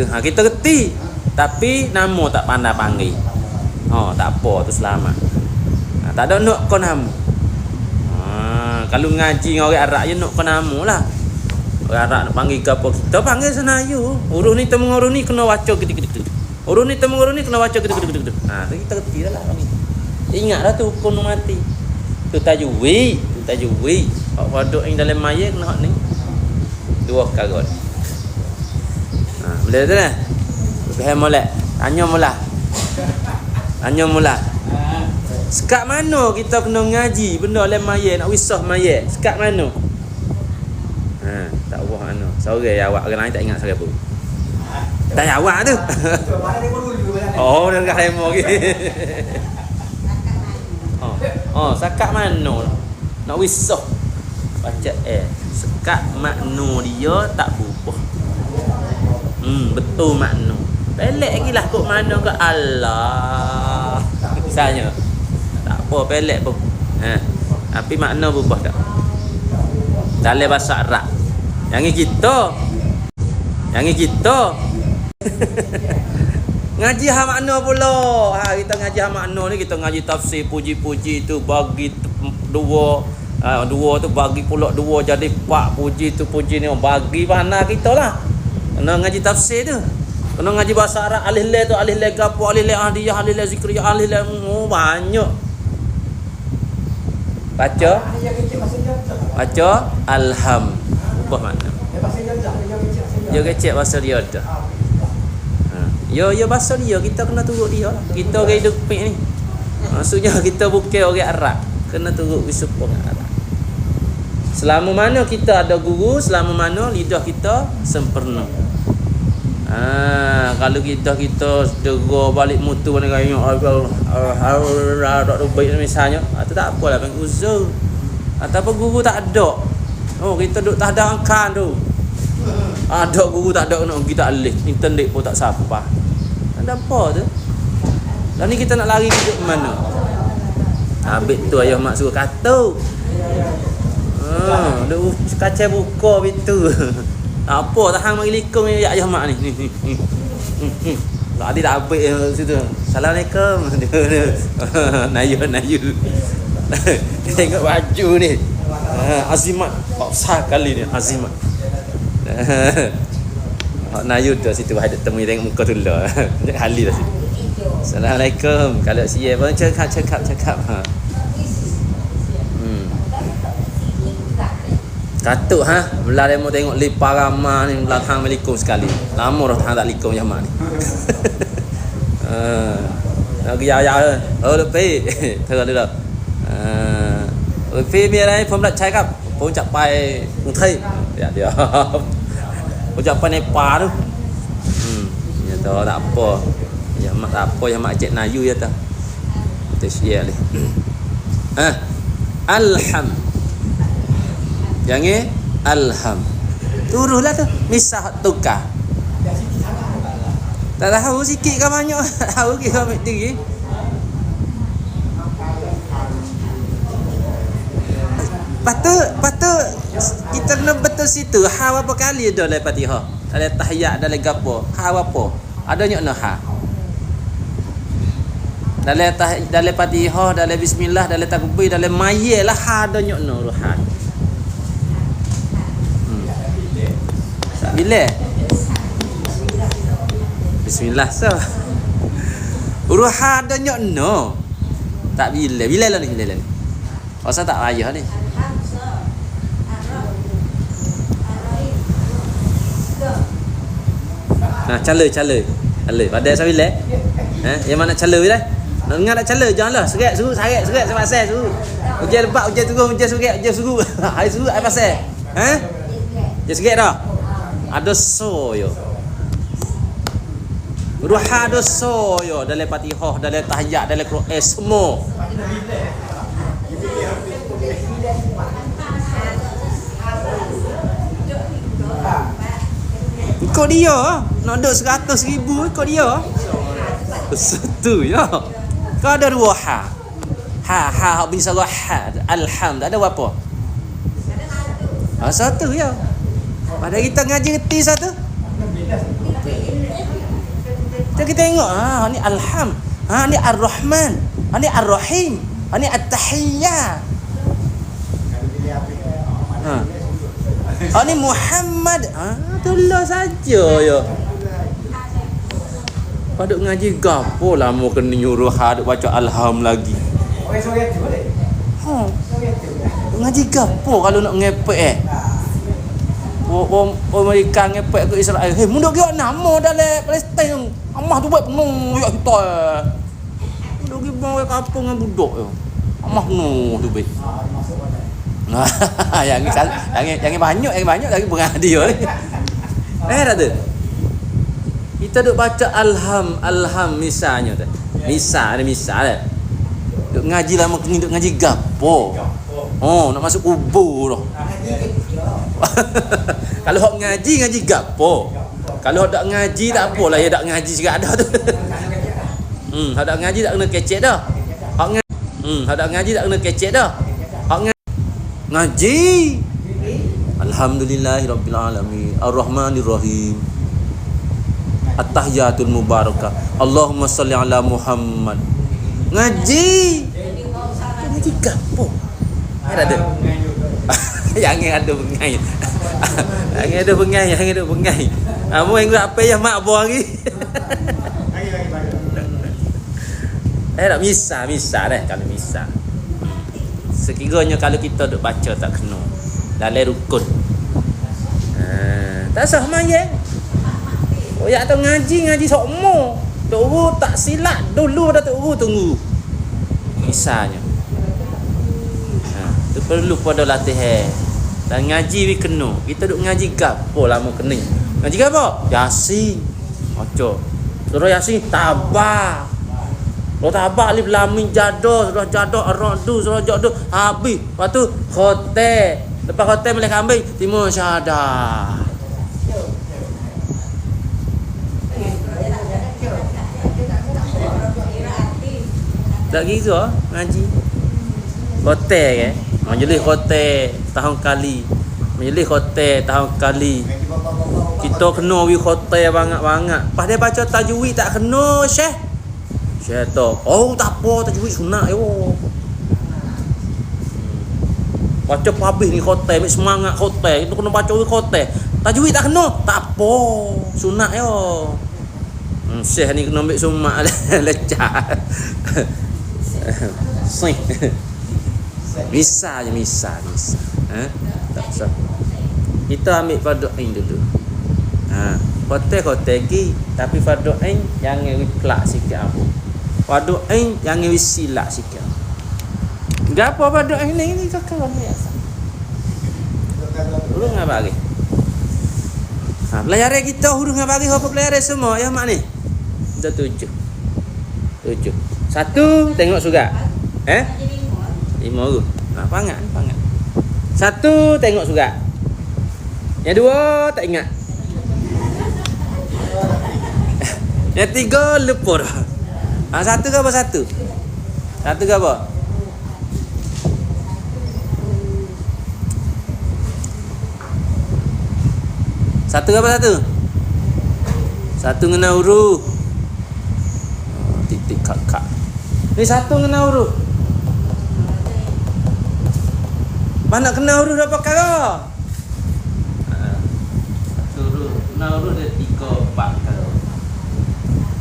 kita reti tapi nama tak pandai panggil tak apa tu selamat tak ada nak kau nama kalau ngaji dengan orang Arab je nak kau nama lah orang Arab nak panggil ke apa kita panggil Senayu huruf ni temu huruf ni kena baca gitu huruf ni temu huruf ni kena baca gitu tu kita reti dah lah ingat dah tu hukum mati tu tajwid apa duk yang dalam mayat kena hak ni dua perkara boleh tu lah faham molek tanya mula sekat mana kita kena ngaji benda dalam mayat nak wisah mayat sekat mana tak tahu mana sorry awak orang lain tak ingat saya pun tanya awak tu dah dekat demo lagi sekat mana nak wisah baca sekat makna dia tak berubah betul makna pelek lagi lah kok mana ke Allah misalnya tak apa pelek pun tapi makna berubah tak dalam bahasa Arab yang kita ngaji hak makna pula kita ngaji hak makna ni kita ngaji tafsir puji-puji tu bagi dua tu bagi pula dua jadi empat puji tu puji ni bagi mana kita lah kena ngaji tafsir tu kena ngaji bahasa Arab alif lam tu alif lam gapo alif lam ahdiyah alif lam zikriyah alif lam banyak baca alham ubah makna dia kecek bahasa dia dah yo bahasa dia kita kena turut dia kita orang hidup ni maksudnya kita bukan orang Arab kena turut bisupang Arab selama mana kita ada guru selama mana lidah kita sempurna kalau kita dego balik mutu mana kaya baik misalnya tu tak apalah bang uzur ataupun guru tak ada kita duk tak ada angkan tu ada guru tak ada nak kita alih internet pun tak sapa ada apa tu dan ni kita nak lari duduk mana habis tu ayah mak suruh kata duk kaca buka pintu tak apa tahan mari likum ya ayah mak ni tadi tak habis situ assalamualaikum nayu tengok baju ni azimat sah kali ni azimat nayu tu situ ada temui tengok muka dulu jangan hali dah situ assalamualaikum kalau siap pun cakap katuk belah demo tengok lipa ramah ni belakang melikum sekali lama dah tahan tak likum jamak ni nak pergi ayah lebih terus dulu lebihมีอะไรผมรับใช้ครับผมจะไปกรุงเทพเดี๋ยวผมจะไปในป่าtu ya tu tak apa jamak tak apa jamak cek nayu ya tu kita share ni alham jangan alham turuhlah tu misah tukar tak tahu sikit ke banyak tahu ke ambil tinggi patut kita kena betul situ berapa kali dah dalam Fatihah dalam tahiyat dalam gapo apa adanya nak dalam Fatihah dalam bismillah dalam takbir dalam mayat lah adanya nak ruhan bila bismillah so uruhan adanya no tak bila lah ni pasal tak payah ni cala pada saya bila yang mana cala bila nak dengar tak cala janganlah serat semasa suruh ujian lebat ujian turun ujian suruh hari suruh hari pasal dia serat dah ada so yo Ruha dosa yo dalam Fatihah, dalam tahiyat, dalam Quran semua. Ikut dia nak duk 100,000 ikut dia. Satu ya. Kau ada dua ha. Ha bisa ha. Alham tak ada apa. Satu ya. Pada kita ngaji reti satu. Kita tengok ni alham. Ni ar-rahman. Ni ar-rahim. Ni at-tahiyyah. Ni Muhammad. Itulah saja ya. Pada ngaji gapo lama kena nyuruh duk baca alham lagi. Ngaji gapo kalau nak ngepek Amerika ngepek ke Israel. Mundur ke nama dalam Palestin. Amah tu buat penuh ya kita. Mundur ke bawa kampung dengan budak ya. Amah penuh tu baik. Yang banyak lagi pengadia ni. Tak tu. Kita duk baca alham misalnya tu. Misal dah. Duk ngaji lama kini duk ngaji gapo. Nak masuk kubur dah. Kalau hok ngaji gapo. Kalau hok tak ngaji tak apalah ya tak ngaji juga ada tu. Hok tak ngaji tak kena kecek dah. Hok tak ngaji tak kena kecek dah. Hok ngaji. Alhamdulillahirabbil alamin. Arrahmanirrahim. At-tahiyatul mubarakah. Allahumma salli ala Muhammad. Ngaji gapo? Ada. Yang ada bengai. Yang ada bengai. Amu yang apa ya mak buang lagi. Tak misal dah kalau misal. Sekiranya kalau kita duk baca tak kena dalam rukun. Tak sah mayang. Ya atau ngaji sokmo. Tok Guru tak silap dulu dah Tok Guru tunggu. Misalnya. Tu perlu pada latihan. Dan ngaji we kena. Kita duk ngaji gapo lama kena. Ngaji gapo? Yasin. Baca. Surah Yasin tabah. Surah tabah alif lam mim jado, surah jado ar-ra'du, surah jado habis. Lepas tu khotem. Lepas khotem boleh ambil timur syahadah. Tak kira ngaji. Khotem ke? Majlis khotem tahun kali. Majlis khotem tahun kali. Kita kena wi khotem banyak-banyak. Pas dia baca tajwid tak kena Syekh. Syekh tu. Tak apa tajwid sunat yo. Baca habis ni khotem semangat khotem. Itu kena baca wi khotem. Tajwid tak kena. Tak apa. Sunat yo. Syekh ni kena ambil sumak lecah. Sing. Misal. Tak usah. Kita ambil fardu ain dulu. Khotem lagi tapi fardu ain jangan wiklak sikit apa. Fardu ain jangan wisilak sikit. Gapo fardu ain ni kakak biasa. Huruf ngapa lagi? Pelajaran kita huruf ngapa lagi apa pelajaran semua ya mak ni? Dah 7. 1 tengok surat. 5 tu. Pangat. 1 tengok surat. Yang 2 tak ingat. Yang 3 lupa dah. 1 ke apa 1? 1 ke apa? Satu ke apa 1? 1 kena huruf. Titik kakak. Ni 1 kena huruf. Mana kena huruf apa perkara? Kena huruf dia 3 4 perkara.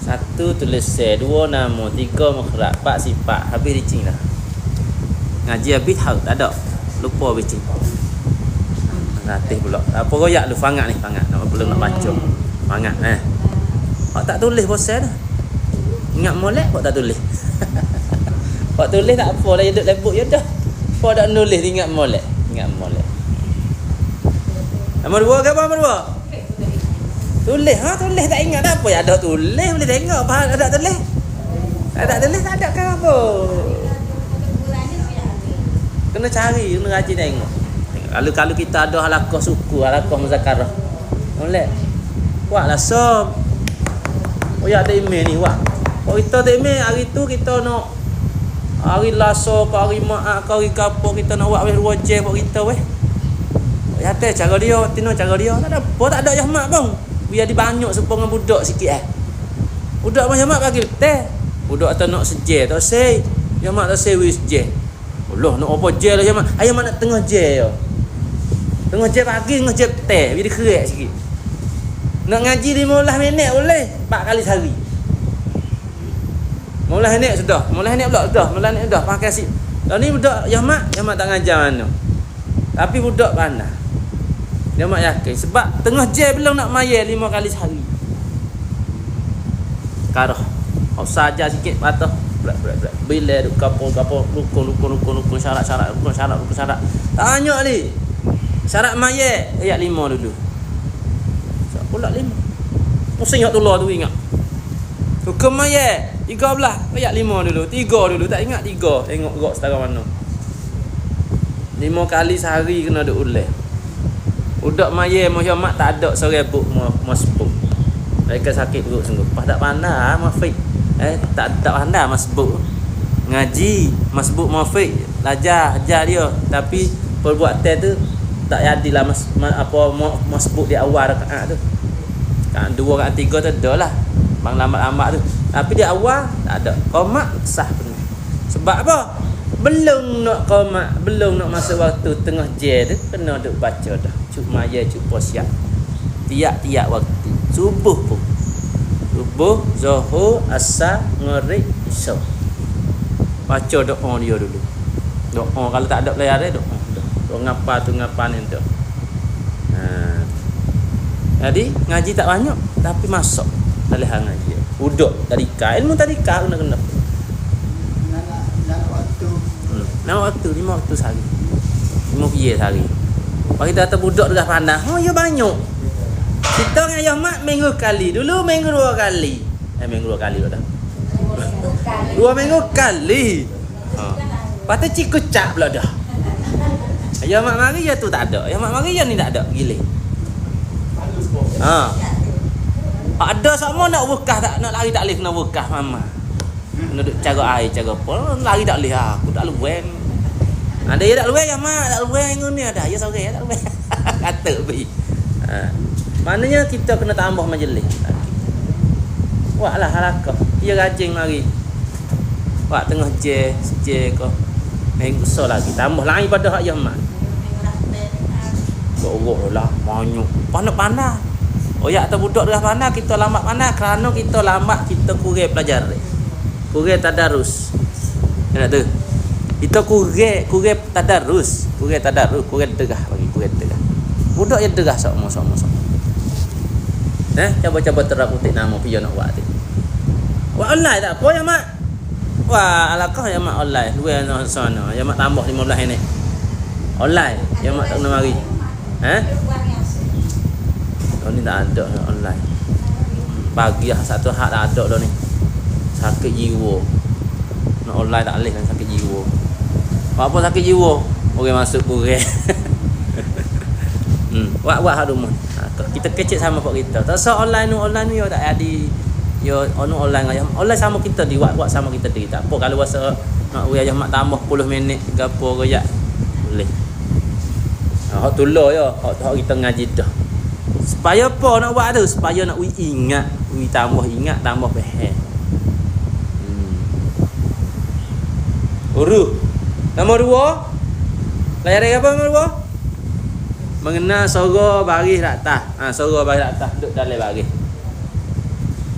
1 tulis se, 2 nama, 3 makhraj, 4 sifat. Habis dicing dah. Ngaji habis tak ada. Lupa bicing. Latih pula. Apa royak lu fangat ni, fangat. Belum nak baca. Fangat Hak tak tulis bosan dah. Ingat molek hak tak tulis. Hak tulis tak apa lah, duduk lebuk je dah. Hak tak nulis ingat molek. Nombor 2 ke apa nombor 2? Tulis tulis tak ingat apa ya ada tulis boleh tengok apa ada tulis. Tak tulis tak ada kan apa. Kena cari, kena rajin tengok. Kalau kita ada halaqah suku, halaqah muzakarah. Boleh. Buatlah som. Oh ya ada email ni buat. Kalau kita ada email hari tu kita nak hari Selasa ke hari Maaf ke hari apa kita nak buat weh 2 jam buat kita weh. Ya teh cara dia, tino cara dia. Tak ada apa, tak ada jahmat bang. Biar dibanyak supaya dengan budak sikit Budak macam mak bagi teh. Budak atau nak seje tak sei. Jahmat tak sei wis je. Allah nak apa je lah jahmat. Ayah mak nak tengah je yo. Tengah je pagi, tengah je teh, biar dikerak sikit. Nak ngaji 15 minit boleh 4 kali sehari. 15 minit sudah. 15 minit pula sudah. 15 minit sudah pakai si. Lah ni budak jahmat tak ngajar mana. Tapi budak pandai. Dia mak yakin sebab tengah je belum nak mayar 5 kali sehari. Karah. Kau saja sikit patah. Berat. Bila duk kapur rukun syarat. Tanya ni. Syarat mayar ayat 5 dulu. Siapa pula 5? Mesti ingat tulah tu ingat. Hukum mayar 13 ayat 5 dulu. 3 dulu tak ingat 3. Tengok gerak setara mana. 5 kali sehari kena duk ulang. Budak mayar Muhammad tak ada serebuk masbuk. Mereka sakit perut sungguh. Pas tak pandai Mafiq. Tak pandai masbuk. Ngaji masbuk Mafiq. Ajar dia. Tapi perbuatan tu tak jadilah masbuk di awal rakaat tu. Kat 2 rakaat 3 tu adalah. Bang lambat-lambat tu. Tapi di awal tak ada. Qomat sah penuh. Sebab apa? Belum nak qomat, belum nak masuk waktu tengah je tu kena duk baca dah. Cuk maya, cuk posiat. Tiap-tiap waktu. Subuh pun. Subuh, Zuhur, Asar, Maghrib, Isya. Baca doa dia dulu. Doa kalau tak ada pelajaran doa. Doa ngapa tu ngapa ni tu. Jadi ngaji tak banyak tapi masuk dalam hang ngaji. Budak tadika, ilmu tadika kena. Nama waktu 5 waktu sehari. 5 piye sehari. Kalau kita kata budak dah pandai, ya banyak. Kita dengan ayah mak minggu kali. Dulu minggu 2 kali. Minggu 2 kali dah. 2 minggu kali. Lepas tu cikucak pula dah. Ayah mak mari ya tu tak ada. Ayah mak mari ya ni tak ada. Gila. Ada semua nak bekah tak nak lari tak boleh kena bekah mama. Kena duk cara air cara apa lari tak boleh aku tak luwen. Ada ya tak luwen ya mak tak luwen ni ada ya sore tak luwen. Kata pi. Maknanya kita kena tambah majlis. Buatlah halaqah. Dia rajin mari. Buat tengah je ke. Minggu so lagi tambah lain pada hak yang mak. Gorok lah banyak. Pandai-pandai. Oh ya atau budak dah pandai kita lambat pandai kerana kita lambat kita kurang pelajaran. Kurang tadarus. Nak tu. Kita kurang tadarus, kurang degah bagi kurang degah. Budak yang degah sama. Coba terap putih nama pion nak buat tu. Buat online tak apa ya mak? Wah, alakah ya mak online. Luar sana. Ya mak tambah 15 ini. Online. Ya mak tak kena mari. Oh ni tak ada online. Bagi satu hak tak ada dah ni. Sakit jiwa. Nak online tak boleh kan sakit jiwa. Apa sakit jiwa? Orang masuk kurang. Buat hak rumah. Kita kecil sama pak kita. Tak usah online ni yo tak ada. Yo online ayam. Online sama kita di buat sama kita di. Tak apa kalau rasa nak ayam mak tambah 10 minit ke apa royak. Boleh. Hak tulah ya. Hak kita ngaji dah. Supaya apa nak buat tu? Supaya nak ingat, tambah ingat, tambah faham. Huruf. Nombor 2. Layar apa nombor 2? Mengenal suara baris atas. Suara baris atas duduk dalam baris.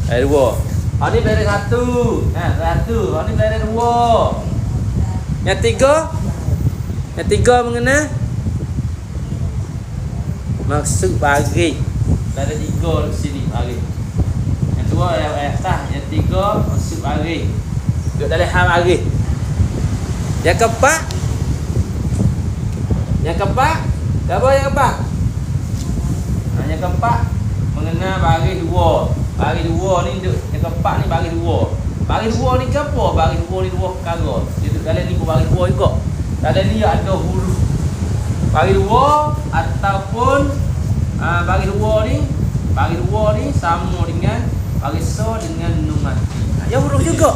Layar 2. Ni baris 1. Satu. Ni baris 2. Yang 3. Yang 3 mengenal maksud baris. Ada 3 di sini baris. Yang 2 yang atas, yang 3 maksud baris. Duduk dalam hal baris. Yang keempat. Apa yang keempat? Yang keempat mengenal baris dua. Baris dua ni duk yang keempat ni baris dua. Baris dua ni ke apa? Baris dua ni dua perkara. Dia duk dalam ni pun baris dua juga. Dalam ni ada huruf baris dua ataupun baris dua ni sama dengan baris so dengan nun mati. Ya huruf juga.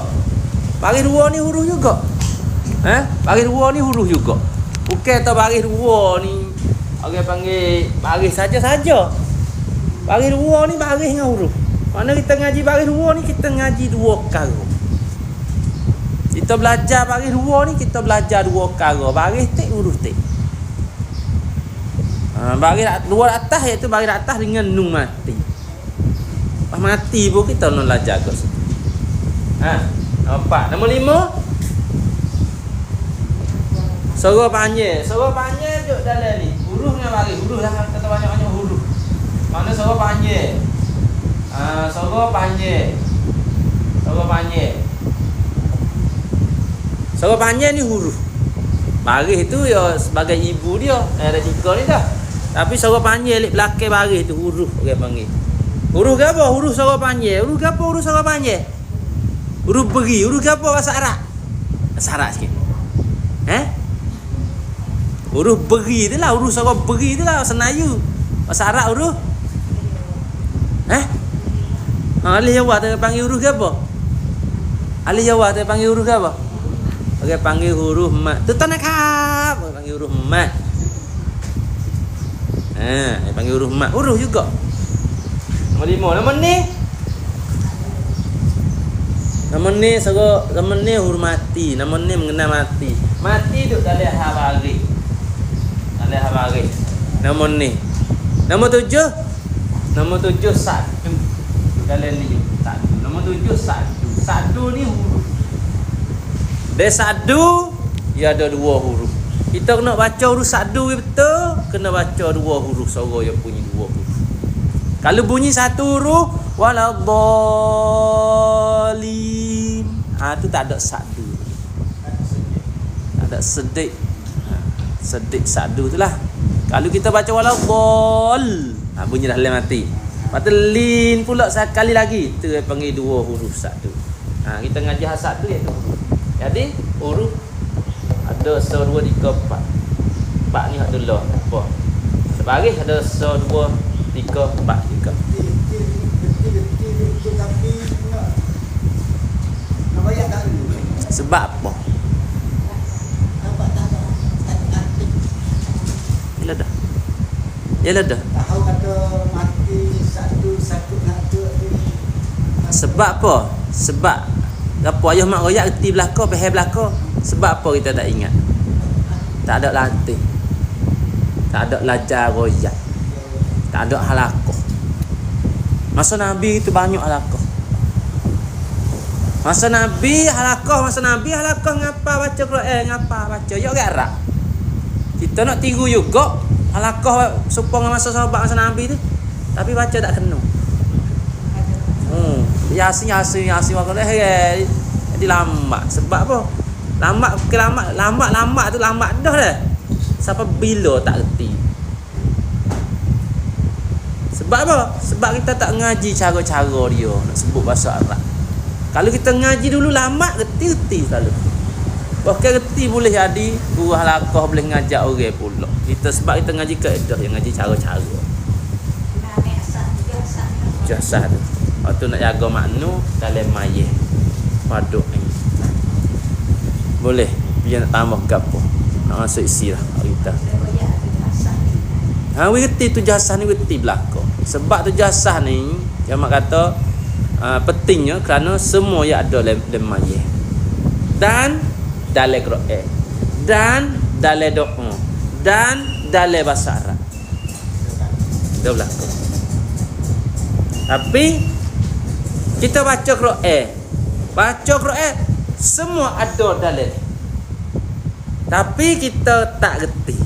Baris dua ni huruf juga. Baris dua ni huruf juga. Bukan tak baris dua ni orang panggil baris saja-saja. Baris dua ni baris dengan huruf. Mana kita ngaji baris dua ni kita ngaji dua perkara. Kita belajar baris dua ni kita belajar dua perkara. Baris tik huruf tik. Baris dua atas iaitu baris atas dengan nun mati. Pas mati pun kita nak belajar ke situ. Nampak. Nombor 5 Suara panjang. Suara panjang duduk dalam ni. Huruf dengan baris. Huruf lah kata banyak-banyak huruf. Mana suara panjang? Suara panjang. Suara panjang. Suara panjang ni huruf. Baris tu ya sebagai ibu dia. Ada 3 ni dah. Tapi suara panjang lek belakang baris tu huruf orang panggil. Huruf ke apa? Huruf suara panjang. Huruf ke apa? Huruf suara panjang. Huruf beri. Huruf ke apa bahasa Arab? Bahasa Arab sikit. Huruf beri tu lah, huruf suara beri tu lah bahasa Melayu. Bahasa Arab huruf Alif Jawa tu panggil huruf ke apa? Alif Jawa tu panggil huruf ke apa? Orang panggil huruf mat. Tu tak nak kap. Orang panggil huruf mat. Dia panggil huruf mat. Huruf juga. Nombor 5. Nombor ni suara, nombor ni huruf mati. Nombor ni mengenal mati. Mati duduk dalam habari. Dalam habari. Nombor ni. Nombor 7 satu. Dalam ni satu. Nombor 7 satu. Satu ni huruf. Dia satu, dia ada 2 huruf. Kita kena baca huruf satu betul, kena baca 2 huruf suara yang punya 2 huruf. Kalau bunyi satu huruf waladhdallin, tu tak ada satu. Tak ada sedik. Sedik satu itulah. Kalau kita baca waladhdall, bunyi dah lain mati. Lepas lin pula sekali lagi, tu dia panggil 2 huruf satu. Kita ngaji hal satu iaitu huruf. Jadi huruf ada 1 2 3 4. 4 ni hak dulu. Apa? Sebaris ada 1 2 3 4 juga. Sebab apa? Yalah dah. Tahu kata mati satu nak tu. Sebab apa? Sebab apa ayah mak royak reti belaka, pahal belaka. Sebab apa kita tak ingat? Tak ada latih. Tak ada belajar royak. Tak ada halaqah. Masa Nabi itu banyak halaqah. Masa Nabi halaqah ngapa baca Quran, ngapa baca ya garak. Kita nak tiru juga halaqah supaya masa sahabat masa Nabi tu. Tapi baca tak kena. Yasin waktu jadi lambat. Sebab apa? Lambat tu lambat dah dah. Sampai bila tak reti. Sebab apa? Sebab kita tak ngaji cara-cara dia nak sebut bahasa Arab. Kalau kita ngaji dulu lambat reti selalu. Bahkan reti boleh jadi guru halaqah boleh ngajak orang pula. Kita sebab kita ngaji kaedah yang ngaji cara-cara. Jasad tu. Waktu nak jaga makna dalam mayat. Paduk ni. Boleh. Biar nak tambah ke apa. Nak masuk isi lah kita. Reti tu jasah ni reti belaka. Sebab tu jasah ni yang mak kata pentingnya kerana semua yang ada dalam mayat. Dan dalam Quran. Dan dalam doa. Dan dalam bahasa Arab. Dia belaka. Tapi kita baca Quran semua ada dalam. Tapi kita tak reti.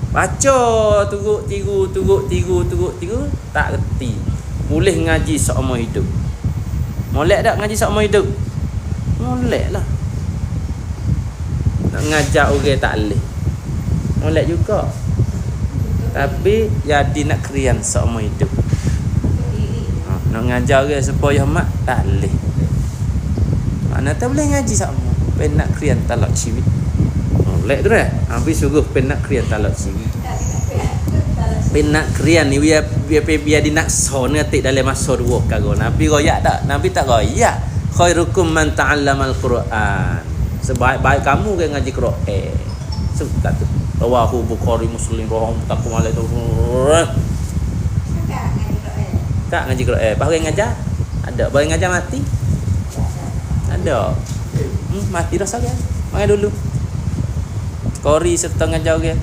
Baca turut tiru tak reti. Boleh ngaji seumur hidup. Molek tak ngaji seumur hidup? Molek lah. Nak ngajak orang tak boleh. Molek juga. Tapi jadi nak krian seumur hidup. Nak ngajar ke supaya mak tak boleh. Mana tak boleh ngaji sama. Pen nak krian talak ciwi. Lek tu dah. Habis suruh pen nak krian talak ciwi. Pen nak krian ni biar dinak son ngatik dalam masa dua kagak. Nabi royak tak? Nabi tak royak. Khairukum man ta'allamal Quran. Sebaik-baik kamu ke ngaji Quran. Sebab tu. Rawahu Bukhari Muslim rahim takum alai tu. Tak ngaji Quran. Baru ngajar. Ada. Baru ngajar mati. Ada. Mati dah sakit. Mai dulu. Kori serta ngajar ke.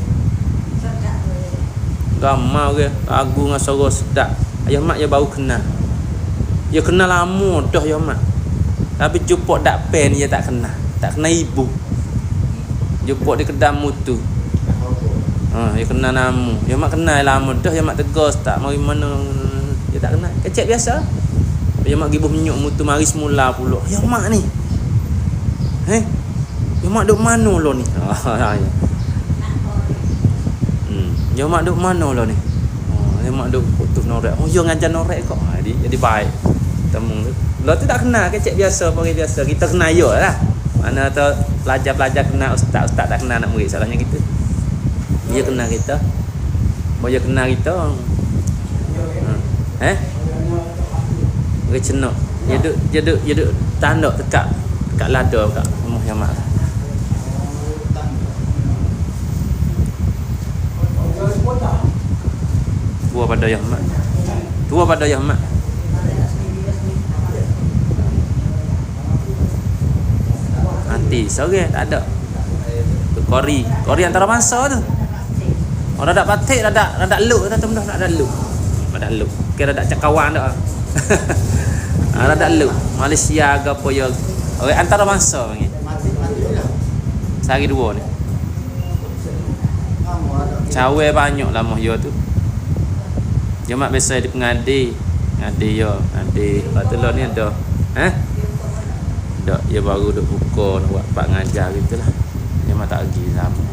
Gamau ke. Lagu dengan suara sedap. Ayah mak ya baru kenal. Ya kenal lama dah ya mak. Tapi jumpa dak pen dia tak kenal. Tak kenal ibu. Jumpa di kedam mutu. Ya kenal nama. Ya mak kenal lama dah ya mak tegas tak mari mana. Dia tak kenal. Kecek biasa. Ya mak gibuh menyuk mutu mari semula pula. Ya mak ni. Ya mak duk mana lo ni? Ya mak duk mana lo ni? Ya mak duk putus norek. Ya ngajar norek kok. Jadi baik. Temung tu. Lo tu tak kenal kecek biasa, panggil biasa. Kita kenal yo lah. Mana tu pelajar-pelajar kenal ustaz tak kenal nak murid salahnya gitu. Dia kenal kita. Dia kenal kita. Dia cenok. Dia duk tanduk dekat lada kat rumah yang mak. Tua pada yang mak. Tua pada yang mak. Mati sore tak ada. Tu kori antara masa tu. Orang dak patik dak luk tak temdah nak dak luk. Dak luk. Kira dak cakawan dak. Dak luk. Malaysia ke apa ya. Orang antara masa panggil. Sehari dua ni. Cawe banyak lah moh yo tu. Jemaah biasa di pengadi. Ngadi yo, ngadi. Lepas tu lah ni ada. Dak dia baru duk buka nak buat pak ngajar gitulah. Jemaah tak pergi sama.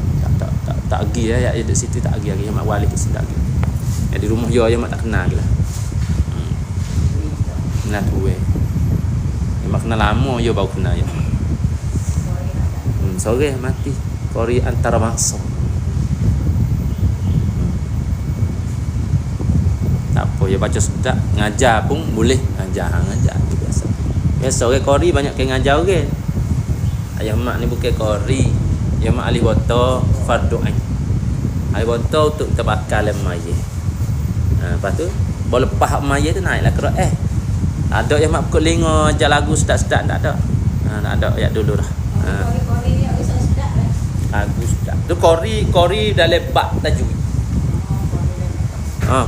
Tak pergi ya duduk situ tak pergi lagi. Jemaah balik ke sini tak pergi. Ya di rumah yo jemaah tak kenal lah. Nah tu Jemaah kenal lama yo baru kenal ya. Sore mati. Kori antara mangsa. Tak apa ya baca sedap, ngajar pun boleh. Ngajar tu biasa. Biasa orang kori banyak ke ngajar orang. Ayah mak ni bukan kori. Ayah mak ahli bota fardu ain. Ahli bota untuk terbakar lem mayit. Lepas tu boleh lepas mayit tu naiklah Quran. Ada yang mak pukul 5 ajar lagu sedap-sedap tak ada. Tak ada ayat dulu dah. Lagu sedap. Tu kori dalam bab tajwid.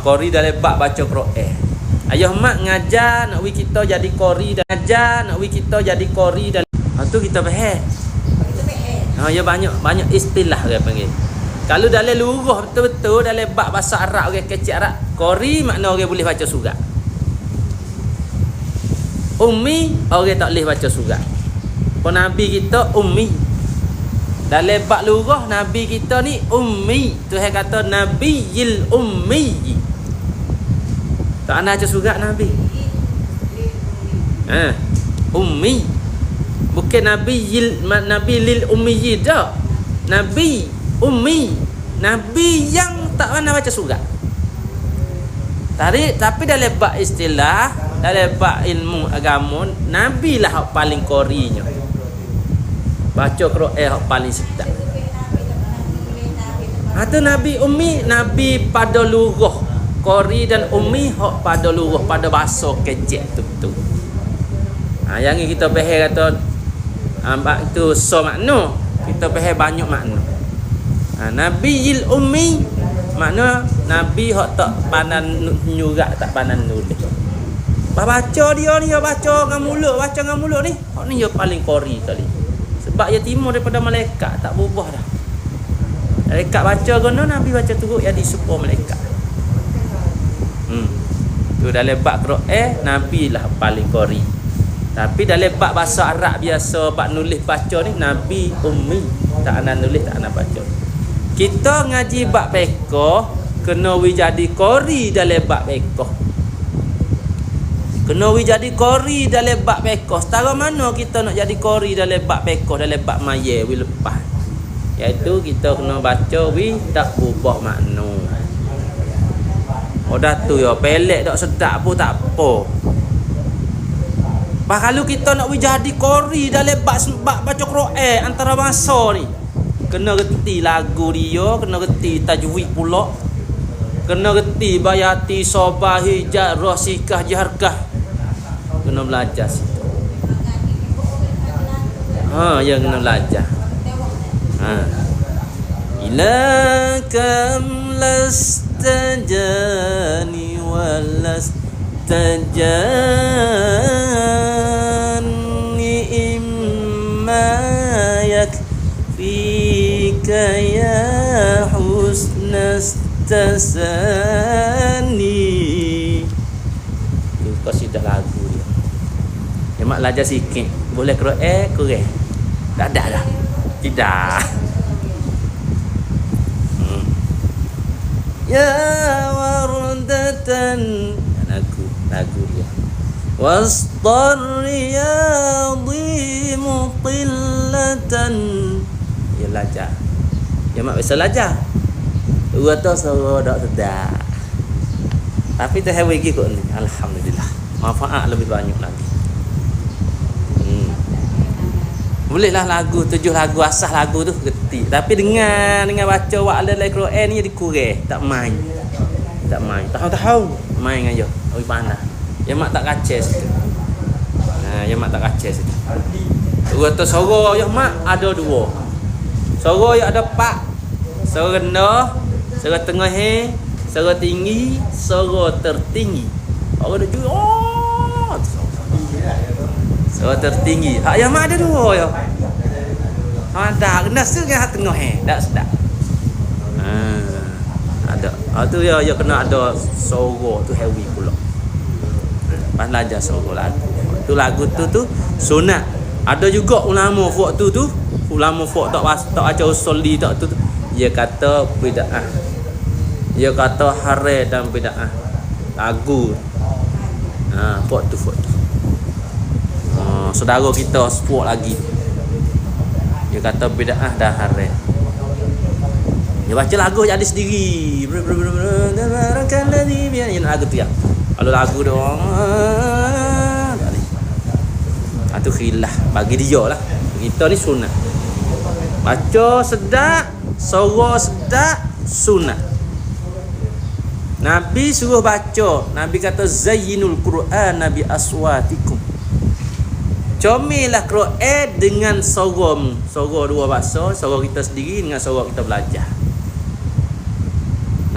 Kori dalam bab baca Quran. Ayah mak ngajar nak wi kita jadi kori dan ngajar nak wi kita jadi kori dan tu kita faham. Ya banyak istilah dia panggil. Kalau dalam lurah betul-betul dalam bab bahasa Arab orang kecil Arab, kori makna orang boleh baca surat. Ummi orang tak boleh baca surat. Nabi kita ummi. Dalam bab lurah Nabi kita ni ummi. Tuhan kata nabiyil ummi. Tak nak baca surat Nabi. Ummi. Bukan nabi lil ummi dah. Nabi ummi. Nabi yang tak pandai baca surat. Tapi dalam bab istilah, dalam bab ilmu agama, Nabi lah yang paling korinya. Baca Quran yang paling sedap. Atau Nabi ummi, Nabi pada lurah. Kori dan ummi hak pada lurah, pada bahasa kecek tu. Yang ni kita faham kata itu so makna. Kita faham banyak makna. Nabi il ummi makna Nabi hak tak pandai nyurat, tak pandai nulis. Baca dia ni, baca dengan mulut ni. Hak ni dia paling kori kali. Sebab dia timur daripada malaikat, tak berubah dah. Malaikat baca guna, Nabi baca turut jadi super malaikat. Tu dalam bab Quran Nabi lah paling kori. Tapi dalam bab bahasa Arab biasa, bab nulis baca ni Nabi ummi, tak nak nulis, tak nak baca. Kita ngaji bab fiqh, kena wi jadi kori dalam bab bekoh. Kena wi jadi kori dalam bab bekoh. Setara mana kita nak jadi kori dalam bab bekoh, dalam bab mayat wi lepas. Iaitu kita kena baca wi tak berubah makna. Oh dah tu ya, pelek tak sedap pun tak apa. Bah kalau kita nak wi jadi kori dalam bab baca Quran antara bangsa ni, kena reti lagu dia, kena reti tajwid pula. Kena reti bayati, sobah, hijab, rasikah, jaharkah. Kena belajar situ. Ya kena belajar. Ila kam lastajani walastajani imma yakfika ya husnas tasani. Tu qasidah lagu dia. Dia mak belajar sikit. Boleh Quran kurang. Tak ada dah. Tidak. Ya wardatan, lagu dia. Wastar riyadi muqillatan. Ya belajar. Ya mak biasa belajar. Dua tu suruh dak sedap. Tapi tu hewan gigi kot ni. Alhamdulillah. Manfaat lebih banyak lagi. Bolehlah lagu 7 lagu asas lagu tu reti. Tapi dengan baca wak dalam Quran ni jadi kurang, tak main. Tak main. Tahu-tahu main aja. Oi panah. Ya mak tak kacau situ. Ya mak tak kacau situ. Dua tu suruh ya mak ada 2. Suruh ya ada 4. Suruh rendah, suruh tengah, suruh tinggi, suruh tertinggi. Orang dah cuy. Suruh tertinggi. Hak yang mak ada 2 ya. Ada kena dengan hak tengah tak sedap. Ada. Tu ya kena ada suruh tu heavy pula. Pas belajar suruh lagu. Tu lagu tu sunat. Ada juga ulama waktu tu, ulama tak baca usul di tak tu. Dia kata bid'ah. Dia kata haram dan bid'ah. Lagu. Waktu. Saudara kita support lagi. Dia kata bid'ah dah haram. Dia baca lagu jadi sendiri. Ini lagu tu ya. Kalau lagu doang. Itu khilaf bagi dia lah. Kita ni sunat. Baca sedap, suara sedap, sunat. Nabi suruh baca. Nabi kata zayyinul Quran nabi aswatikum. Comilah Quran dengan suara. Suara 2 bahasa, suara kita sendiri dengan suara kita belajar.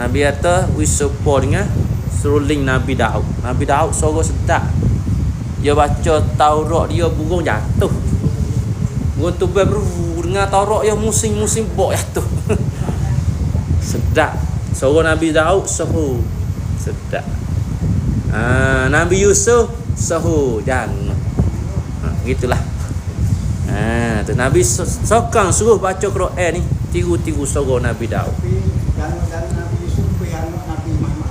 Nabi kata wisupo dengan seruling Nabi Daud. Nabi Daud suara sedap. Dia baca Taurat dia burung jatuh. Burung tu dengar Taurat dia musim-musim bok jatuh. Sedap. Suara Nabi Daud sahu. Sedap. Nabi Yusuf sahu jangan. Gitulah. Tu Nabi sokang suruh baca Quran ni tiru-tiru suara Nabi Daud. Dan Nabi Yusuf yang Nabi Muhammad.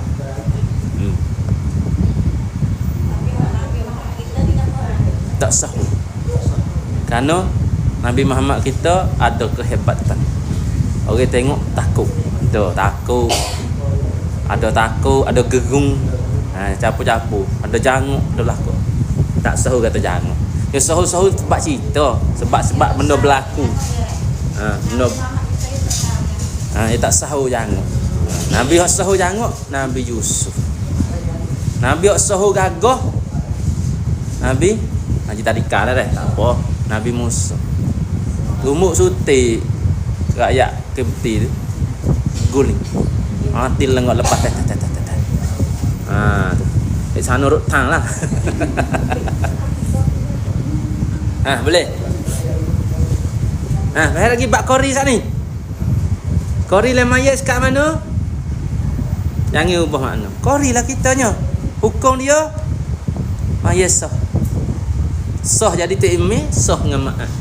Tak sahur. Kerana Nabi Muhammad kita ada kehebatan. Orang tengok takut. Takut. Ada takut, ada gerung. Capu-capu, ada janguk, ada belakang. Tak sahur kata janguk. Dia sahur-sahur sebab cerita, sebab benda berlaku. Benda dia tak sahur janguk. Nabi hak sahur janguk, Nabi Yusuf. Nabi hak sahur gagah, Nabi Haji Tadika dah tak apa. Nabi Musa. Rumuk sutik rakyat Kipti tu. Guling. Til lenggok lepas tu. Di sana urut tang lah. Boleh. Bahaya lagi bak kori sat ni. Kori le mayat kat mana? Jangan ubah makna. Kori lah kitanya. Hukum dia mayat sah. Sah jadi tu imi, sah dengan maaf.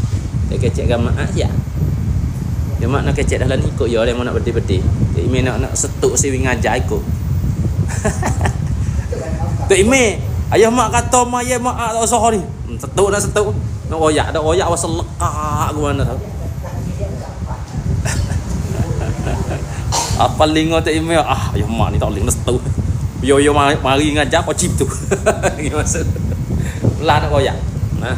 Dia kecek dengan maaf ya. Dia mak nak kecek dalam ni ikut ya dia mau nak berdiri-berdiri. Tok Ime nak setuk siwi ngajar ikut. Tok Ime, ayah mak kata mak ya mak tak usah ni. Setuk nak setuk. Nak royak wasal lekak ke mana tahu. Apa lingo Tok Ime ayah mak ni tak boleh nak setuk. Yo mari ngajar kau cip tu. Ni maksud. Lah nak royak. Nah.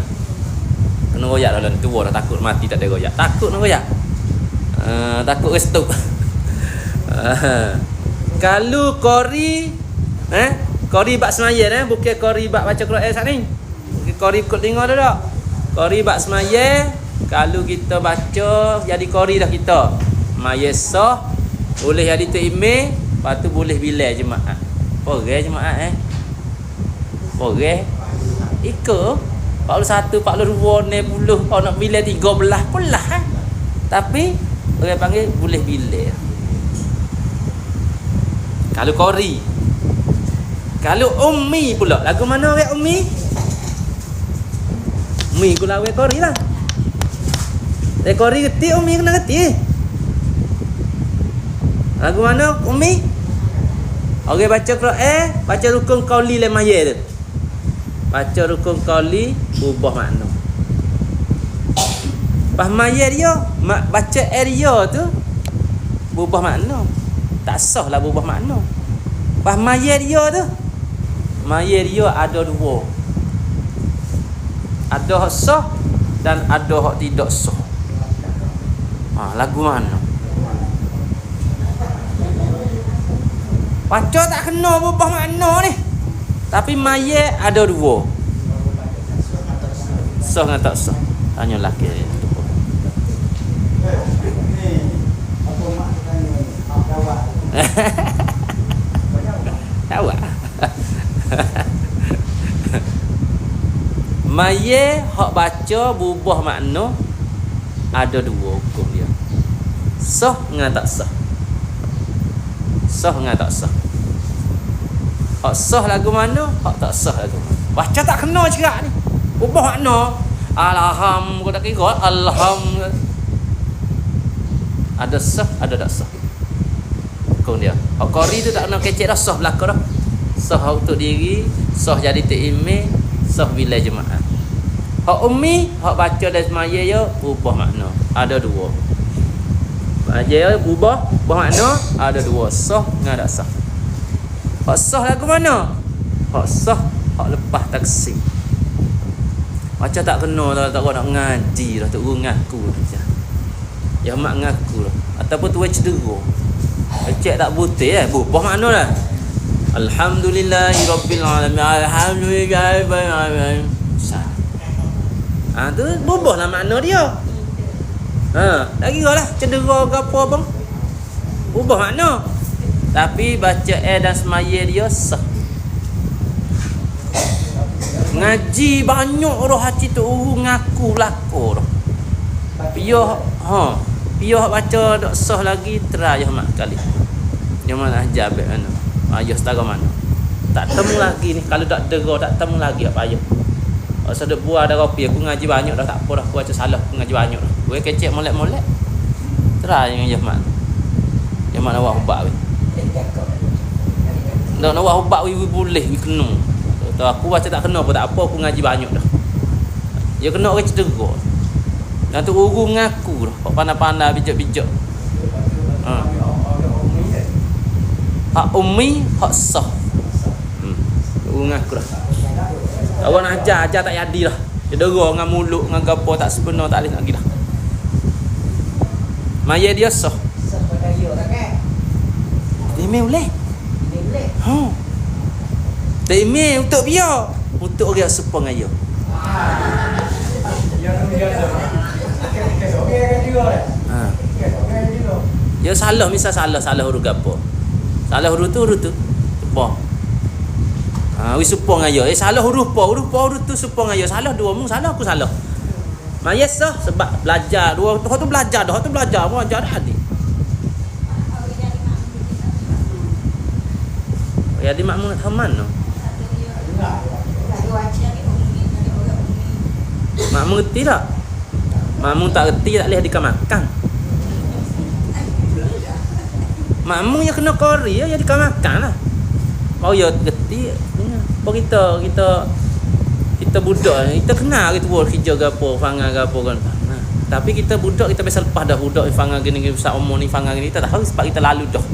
Kena royak dalam tua dah takut mati tak ada royak. Takut nak royak. Takut restu. Kalau kori kori bak semaya bukan kori bak baca Quran sat ni. Kori ikut dengar dah tak? Kori bak semaya kalau kita baca jadi kori dah kita. Maya sah boleh jadi tu email, lepas tu boleh bilai jemaah. Poreh jemaah Poreh ikut 41, 42, 60 kau nak bilai 13 pun lah Tapi orang panggil boleh bilai. Kalau kori. Kalau ummi pula. Lagu mana orang ummi? Ummi ku lawe kori lah. Kori reti ummi kena reti. Lagu mana ummi? Orang baca Quran, baca rukun qauli le mayat tu. Baca rukun qauli ubah makna. Pas mayat dia baca area tu berubah makna. Tak sah lah berubah makna. Pas mayat dia tu ada dua. Ada hak sah dan ada hak tidak sah. Lagu mana? Baca tak kena berubah makna ni. Tapi mayat ada dua. Sah dengan tak sah. Tanya lelaki dia. Tahu tak? Mayat hak baca berubah makna ada dua hukum dia. Sah dengan tak sah. Sah dengan tak sah. Hak sah lagu mana, hak tak sah lagu mana. Baca tak kena cerak ni. Ubah makna. Alham kau tak kira alham. Ada sah, ada tak sah. Kau dia. Hak qari tu tak kena kecek dah sah belaka dah. Sah untuk diri, sah jadi email, sah bila jemaah. Hak ummi, hak baca dan semaya ya ubah makna. Ada dua. Baca ubah makna ada dua, sah dengan tak sah. Hak sah lagu mana? Hak sah, hak lepas taksi. Macam tak kena tak nak ngaji dah tok guru ngaku saja. Ya mak ngaku lah. Ataupun tuai cedera. Cek tak putih berubah makna dah. Alhamdulillahirabbil alamin. Alhamdulillahirabbil alamin. Tu berubahlah makna dia. Tak kira lah cedera ke apa bang. Ubah makna. Tapi baca dan semaya dia sah. Ngaji banyak orang hati tu ngaku belako dah. Piyah baca dak sah lagi try mak kali. Yang mana jabek mana? Ayah setara mana? Tak temu lagi ni. Kalau tak dera tak temu lagi apa ayah. Sedek buah dah kopi aku ngaji banyak dah tak apa dah aku baca salah aku ngaji banyak dah. Gue kecek molek-molek. Try dengan ayah mak. Yang mana awak ubak we. Nak awak ubak we boleh we kena. Tu aku baca tak kena pun tak apa aku ngaji banyak dah. Ya kena orang cedera. Dan tu guru mengaku dah. Hak pandai-pandai bijak-bijak. Hak ummi, hak sah. Guru mengaku dah. Awak nak ajar tak jadi dah. Cedera dengan mulut dengan gapo tak sebenar tak boleh nak pergi dah. Maya dia sah. Sah pada dia tak kan? Dia boleh. Dia boleh. Tak email untuk biar. Untuk orang sepa dengan dia. Ya salah misal salah huruf gapo. Salah huruf tu apa? Wi sepa dengan dia. Salah huruf apa? Huruf tu sepa dengan dia. Salah dua mung salah aku salah. Mayas sah sebab belajar. Dua tu belajar dah. Tu belajar pun ajar dah adik. Jadi makmum nak taman no. Makmum reti tak? Makmum tak reti tak boleh adikkan makan. Makmum yang kena kori ya dikau makan lah. Kau ya geti ni. Apa kita budak kita kenal kita buat kerja gapo, fangar gapo kan. Nah, tapi kita budak kita biasa lepas dah budak fangar gini besar umur ni fangar gini kita tahu sebab kita lalu dah.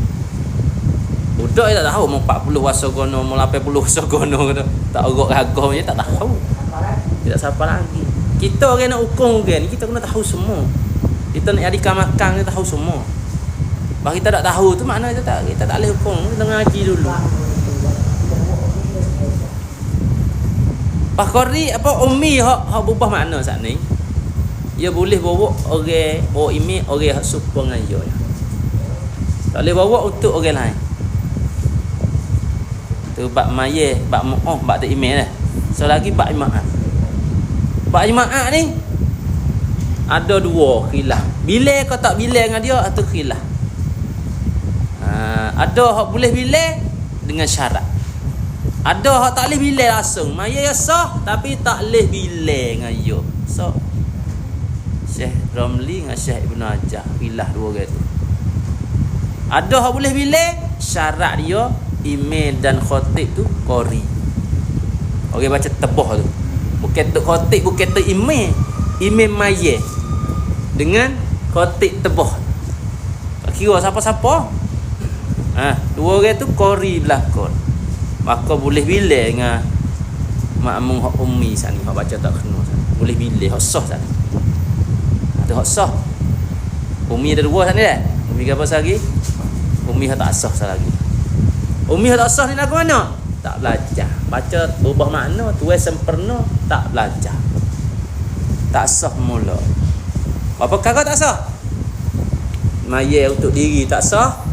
Budak tak tahu mau 40 wasa gono, mau 80 wasa gono kata. Tak urut ragah je tak tahu. Tidak siapa lagi. Kita orang nak hukum orang ni kita kena tahu semua. Kita nak adika makan kita tahu semua. Bagi kita tak tahu tu makna kita tak boleh hukum, kita ngaji dulu. Pakori apa ummi hak berubah makna saat ni. Dia boleh bawa orang imi orang hak suka dengan dia. Tak boleh bawa untuk orang lain. Tu bab maye, bab mu'ah, bab tak email dah. So lagi bab jemaah. Bab jemaah ni ada dua khilaf. Bila kau tak bila dengan dia atau khilaf. Ada hak boleh bila dengan syarat. Ada hak tak boleh bila langsung. Maya ya sah tapi tak boleh bila dengan dia. So Syekh Ramli dengan Syekh Ibn Hajar khilaf dua orang tu. Ada hak boleh bila syarat dia imam dan khatib tu qari. Orang baca tebah tu. Bukan tu khatib, bukan tu imam. Imam maya dengan khatib tebah. Tak kira siapa-siapa. Dua orang tu qari belakon. Maka boleh bila dengan makmum hak ummi sani hak baca tak kena sani. Boleh bila hak sah sani. Ada hak sah. Ummi ada dua sani dah. Ummi apa lagi? Ummi hak tak sah lagi. Ummi tak sah ni nak ke mana? Tak belajar. Baca berubah makna, tuai sempurna, tak belajar. Tak sah mula. Apa kakak tak sah? Maya untuk diri tak sah.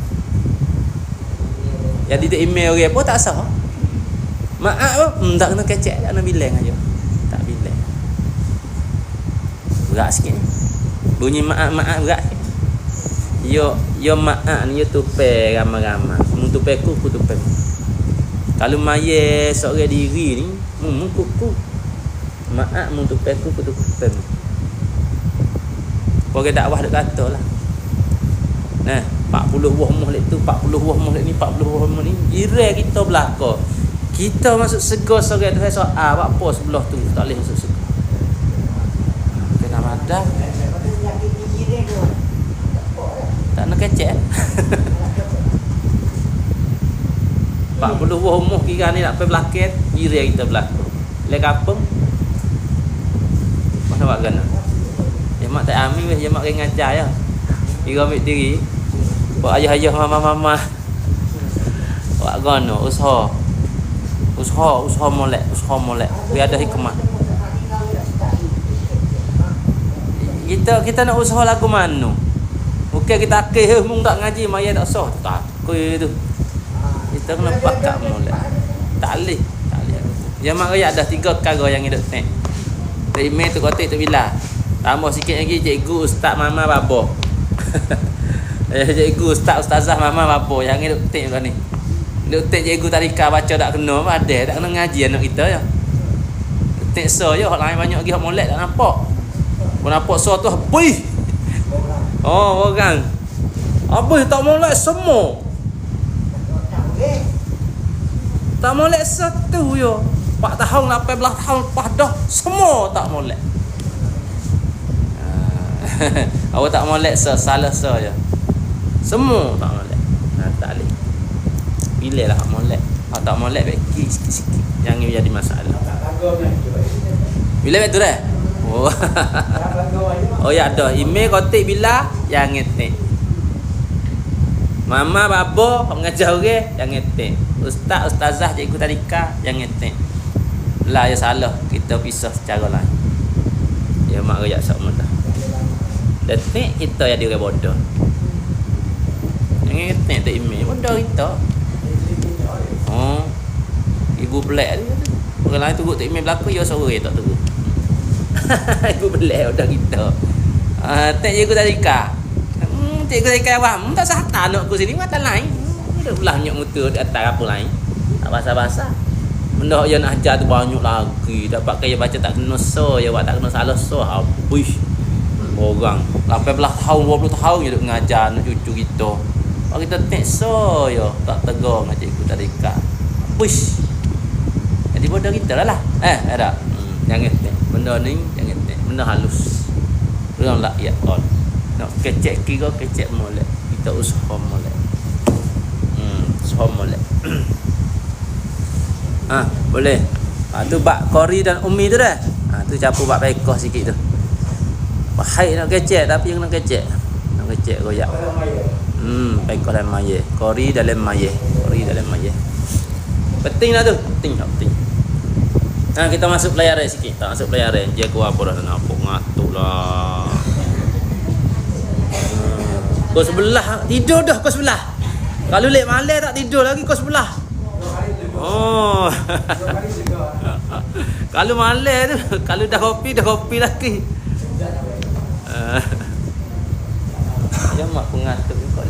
Jadi dia email orang apa tak sah. Maaf pun, tak kena kecek, tak kena bilang aja. Tak bilang. Berat sikit. Bunyi maaf berat sikit. Yo maaf ni yo tupai ramai-ramai. Mun tupai ku tupai. Kalau maya seorang diri ni, kuku. Maaf mun tupai ku tupai. Orang dakwah dak kata lah. Nah, 40 buah muhlid tu, 40 buah muhlid ni, 40 buah muhlid ni. Ira kita belaka. Kita masuk segar seorang tu soal apa sebelah tu tak boleh masuk segar. Kena madah. Tak nak kecek. 40 buah umuh kira ni nak pergi belakang, kira kita belakang. Lek kampung. Mana buat gana? Jamak tak amin weh, jamak kena ngajar ya. Kira ambil diri. Buat ayah-ayah mama-mama. Buat gana usaha. Usaha molek. Biar ada hikmah. Kita nak usaha lagu mana? Bukan kita akeh mung tak ngaji maya tak sah. Tak tu. Kita kena pakak molek. Tak boleh. Yang mak raya dah 3 perkara yang hidup tek. Email tu kotak tu bila. Tambah sikit lagi cikgu, ustaz, mama, bapa. Cikgu, ustaz, ustazah, mama, bapa yang hidup tek lah ni. Hidup tek cikgu tarikah baca tak kena apa ada, tak kena ngaji anak kita ya. Tek so je, hak lain banyak lagi hak molek tak nampak. Kau nampak so tu habis. Oh, orang. Habis tak molek semua. Tak molek satu yo. 4 tahun, 18 tahun lepas dah semua tak molek. Awak tak molek salah je. Semua tak molek. Tak boleh. Pilihlah hak molek. Hak tak molek bagi sikit-sikit. Jangan jadi masalah. Bila betul dah? Oh. Oh ya dah. Email kotak bila yang ngetik. Mama, bapa, pengajar orang yang ngetik. Ustaz, ustazah, cikgu tadika yang ngetik. Lah ya salah, kita pisah secara lain. Ya mak rakyat sama dah. Detik kita jadi orang bodoh. Yang ngetik tak email bodoh kita. Oh. Ibu belak tu. Orang lain turut tak email belaka ya sore tak turut. Ibu belak bodoh kita. Tak cikgu tadika. Cikgu tadika awak tak sah anakku sini mata lain. Ada pula nyok mutu di atas apa lain. Tak basah-basah. Benda yang nak ajar tu banyak lagi. Dapat kaya baca tak kena so, ya buat tak kena salah so. Habis. Orang 18 tahun, 20 tahun je duk ngajar anak cucu kita. Pak kita tekso yo tak tegur dengan cikgu tadika. Push. Jadi bodoh kita lah. Ada. Jangan tek. Benda ni jangan tek. Benda halus. Orang rakyat on. Nak kecek kira kecek molek. Kita usaha molek. Usaha molek. Boleh. Tu bak kori dan umi tu dah. Tu campur bak pekoh sikit tu. Bahaya nak kecek tapi yang nak kecek. Nak kecek royak. Pekoh dalam mayat. Kori dalam mayat. Kori dalam mayat. Penting lah tu. Penting. Kita masuk pelayaran sikit. Tak masuk pelayaran. Dia keluar apa dah nampak ngatuk lah. Kau sebelah tidur dah kau sebelah. Kalau lek malam tak tidur lagi kau sebelah. Oh. Kalau malam tu, kalau dah kopi lagi. Dia mak pengatuk kau.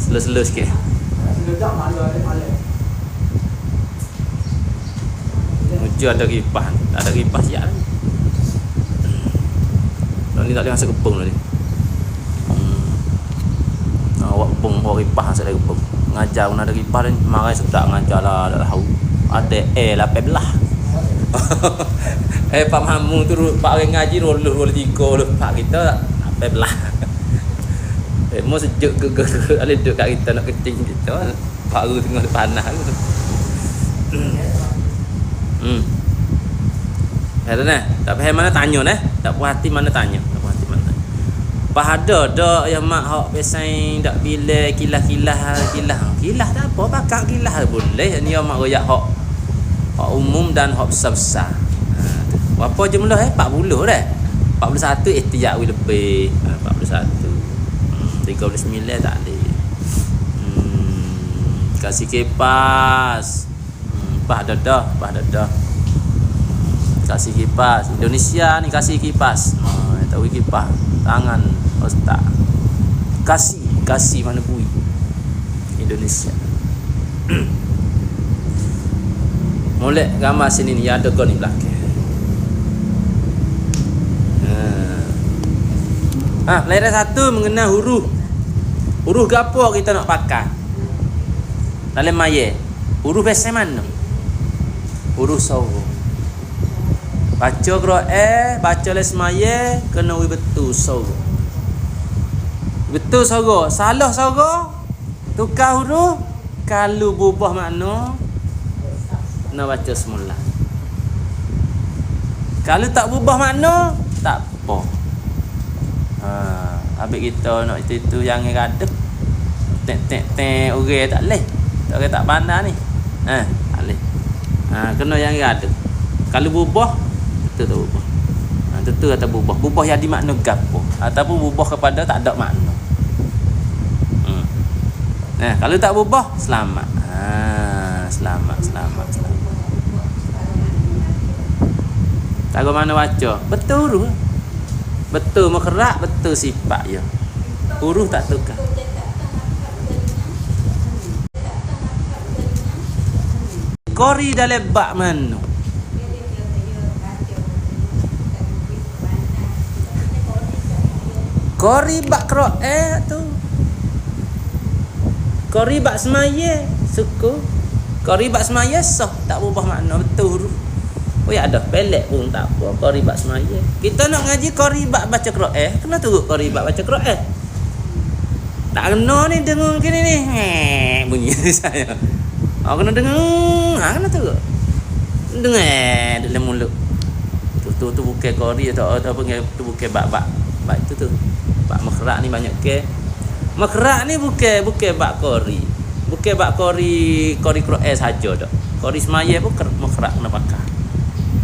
Slow sikit. Muncul ada kipas. Tak ada kipas siap. Ni tak boleh masuk kepung tadi. Awak kepung, awak kipas masuk dari kepung. Ngajar pun ada kipas ni. Marah sedap ngajar lah. Ada L18. Pak Mamu tu, Pak orang ngaji roller 3 Pak kita 18. Mau sejuk ke ada duduk kat kita nak kencing kita. Pak Guru tengah panas tu. Tak faham mana tanya tak puas hati mana tanya. Pas ada dak yang mak hak pesai dak bila kilah tak apa pakak kilah boleh ni mak royak hak umum dan hak besar-besar. Berapa jumlah 40 dah. 41 ihtiyat lebih. 41. 39 tak boleh. Kasih kipas. Pas dadah. Kasih kipas. Indonesia ni kasih kipas. Tahu kipas. Tangan ustaz. Kasih mana bui. Indonesia. Molek gambar sini ni ada kau ni belakang. Pelajaran 1 mengenal huruf. Huruf gapo kita nak pakai? Dalam mayat. Huruf bahasa mana? Huruf sawo. Baca Quran, baca les mayat kena betul sawo. Betul sawo, salah sawo, tukar huruf, kalau berubah makna nak baca semula. Kalau tak berubah makna, tak apa. Habis kita nak itu yang gadep. Tek orang tak leh. Orang tak pandai ni. Tak leh. Kena yang gadep. Kalau berubah, betul tak berubah. Tentu kata berubah. Berubah yang dimakna gapo ataupun berubah kepada tak ada makna. Kalau tak berubah, selamat. Selamat. Tahu mana baca? Betul huruf. Betul makhraj, betul sifat ya. Huruf tak tukar. Kori dalam bak mana? Kori bak Quran tu. Kori bak semaya suku. Kori bak semaya sah tak berubah makna betul huruf. Oh ya ada pelek pun tak apa. Kori bak semaya. Kita nak ngaji kori bak baca Quran, kena turut kori bak baca Quran. Tak kena ni dengar gini ni. Bunyi saya. Kena dengar. Kena turut. Dengar dalam mulut. Tu bukan kori atau apa tu bukan bak itu tu. Bak makhraj ni banyak ke. Makhraj ni bukan bak kori. Bukan bak kori Quran saja dak. Kori semaya pun makhraj kena pakai.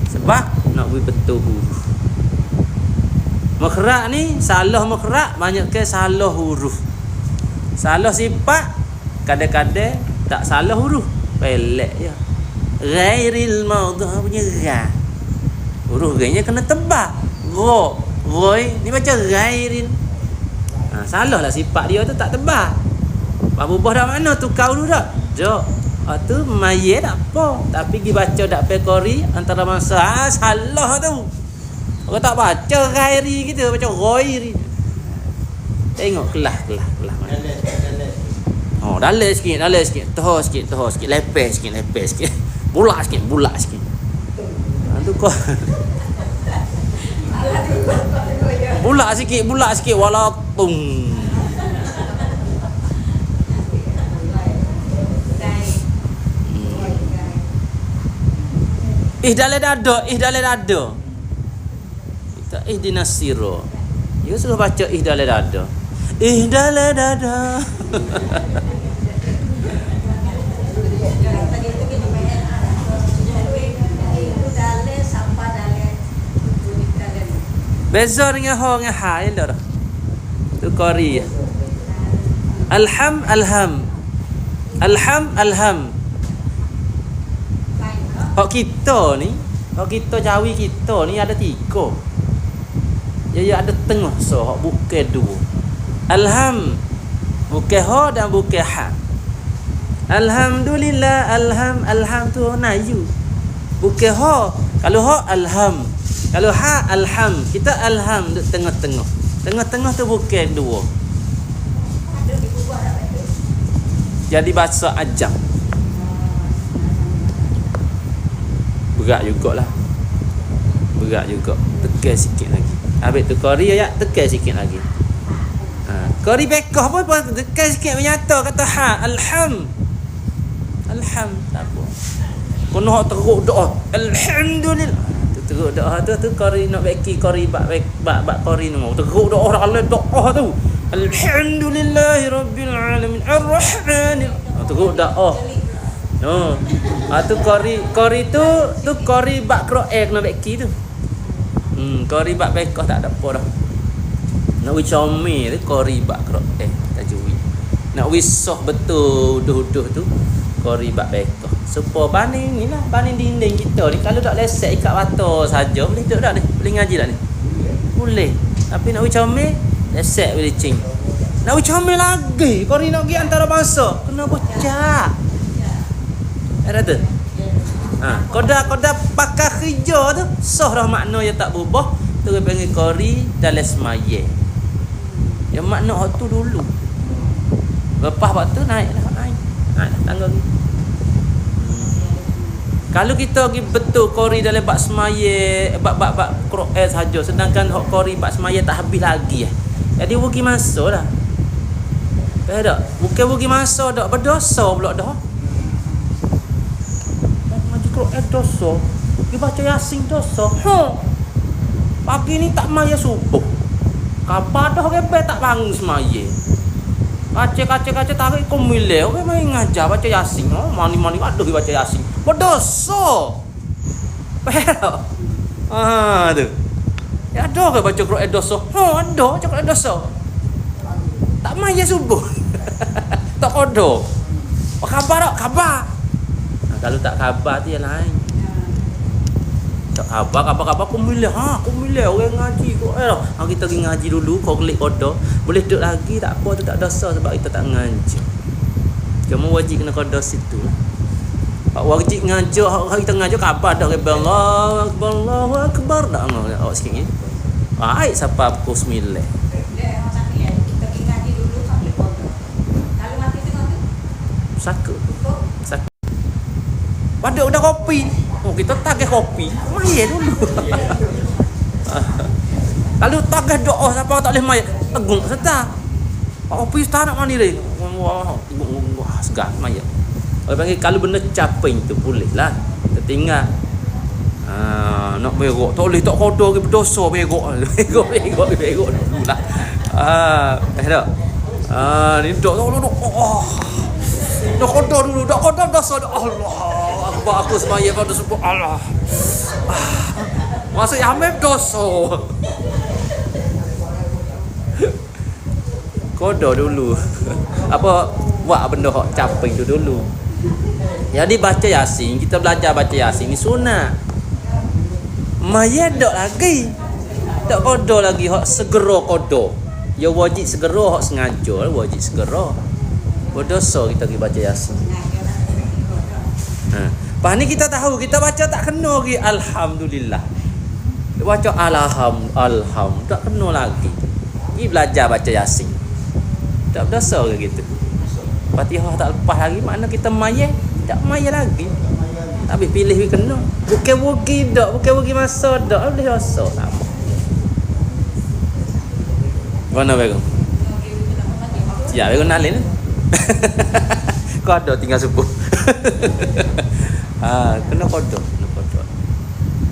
Sebab nak betul huruf. Makhraj ni salah makhraj banyak ke salah huruf. Salah sifat kadang-kadang tak salah huruf. Pelek je. Ghairil maudhu punya ra. Huruf ganya kena tebal. Roy ni macam ghairin. Salah lah sifat dia tu tak tebal. Apa ubah dah mana tukar huruf dah. Jok. Tu mayat tak apa. Tapi pergi baca dak pekori antara masa salah tu. Orang tak baca ghairi gitu, baca ghairi. Tengok kelas. Dalam. Oh, dalam sikit. Toh sikit. Lepes sikit. Bulat sikit. Tu kau. Bulat sikit walaupun. Dalam dada. Kita ihdinas sirah. Dia suruh baca dalam dada. Dalam dada. Beza dengan ha dengan ha elok dah. Tu qari. Alham. Hak kita Jawi kita ni ada 3. Ya ada tengah so hak bukan 2. Alham bukan ha dan bukan ha. Alhamdulillah alham tu nayu. Bukan ha. Kalau ha alham. Kalau ha alham. Kita alham duk tengah-tengah. Tengah-tengah tu bukan 2. Jadi bahasa ajam. Berat jugalah. Tekan sikit lagi. Habis tu qari ayat tekan sikit lagi. Qari bekah pun tekan sikit menyata kata ha alham tak apa. Kono hak teruk doa alhamdulillah. Teruk doa tu qari nak beki qari bak qari nu teruk doa Allah doa tu alhamdulillahirabbil alamin arrahmanir. Teruk doa. No. Tu qari tu qari bak Quran nak beki tu. Qari bak bekah tak ada apa dah. Nak wi comel tu qari bak Quran tajwid. Nak wi sah betul duh tu qari bak bekah. Supaya banding ni lah, banding dinding kita ni kalau tak lesek ikat mata saja boleh duduk tak ni? Boleh ngaji tak ni? Boleh. Tapi nak wi comel lesek boleh cing. Nak wi comel lagi, qari nak pergi antara bangsa kena bocah. Ada tu. Koda pakar kerja tu sah dah makna yang tak berubah. Tu dia panggil qari dalam semaya. Yang makna hak tu dulu. Lepas waktu naik tangga ni. Kalau kita pergi betul qari dalam bab semaya, bab Quran saja, sedangkan hak qari bab semaya tak habis lagi. Jadi rugi masa dah. Faham tak? Bukan rugi masa dak, berdosa pula dah. Quran dosa. Dia baca Yasin dosa. Pagi ni tak maya subuh. Kapan dah repet tak bangun semaya. Kaca tarik kumile. Okey main ngajar baca Yasin. Mani aduh dia baca Yasin. Berdosa. Faham? Tu. Ya ada ke baca Quran dosa? Ada baca Quran dosa. Tak maya subuh. Tak kodo. Khabar. Kalau tak khabar tu yang lain. Tak khabar kumilih. Kumilih orang ngaji kau. Kita pergi ngaji dulu, kau klik kodo. Boleh duduk lagi tak apa tu tak dosa sebab kita tak ngaji. Cuma wajib kena kodo situ. Wajib ngaji, kita ngaji khabar dah Allahu akbar dah awak sikit ni. Baik siapa pukul 9. Saka. Pada udah kopi. Kita tagih kopi. Mayat dulu. Kalau tagih doa siapa tak boleh mayat. Tegung serta. Kopi tak nak mandi lagi. Wah, segar mayat. Orang panggil kalau benda caping tu boleh lah. Kita tinggal. Nak berok. Tak boleh tak kodoh ke berdosa berok. Berok dulu lah. Tak? Ni dok. Dah kodoh dulu. Dah kodoh dosa. Allah. Aku semaya pada sebut Allah. Masa yang ambil dosa. Kodoh dulu. Apa buat benda hak caping tu dulu. Jadi baca Yasin, kita belajar baca Yasin ni sunat. Maya dak lagi. Tak kodoh lagi hak segera kodoh. Ya wajib segera hak sengaja, wajib segera. Berdosa kita pergi baca Yasin. Lepas ni kita tahu, kita baca tak kena lagi alhamdulillah. Baca alham tak kena lagi. Pergi belajar baca Yasin. Tak berdosa ke gitu? Fatihah tak lepas lagi, makna kita mayat. Tak mayat lagi. Tapi pilih we kena. Bukan rugi dak, bukan rugi masa dak, boleh dosa sama. Mana bagus? Ya, bagus nalin. Kau ada tinggal subuh. Kena kodok.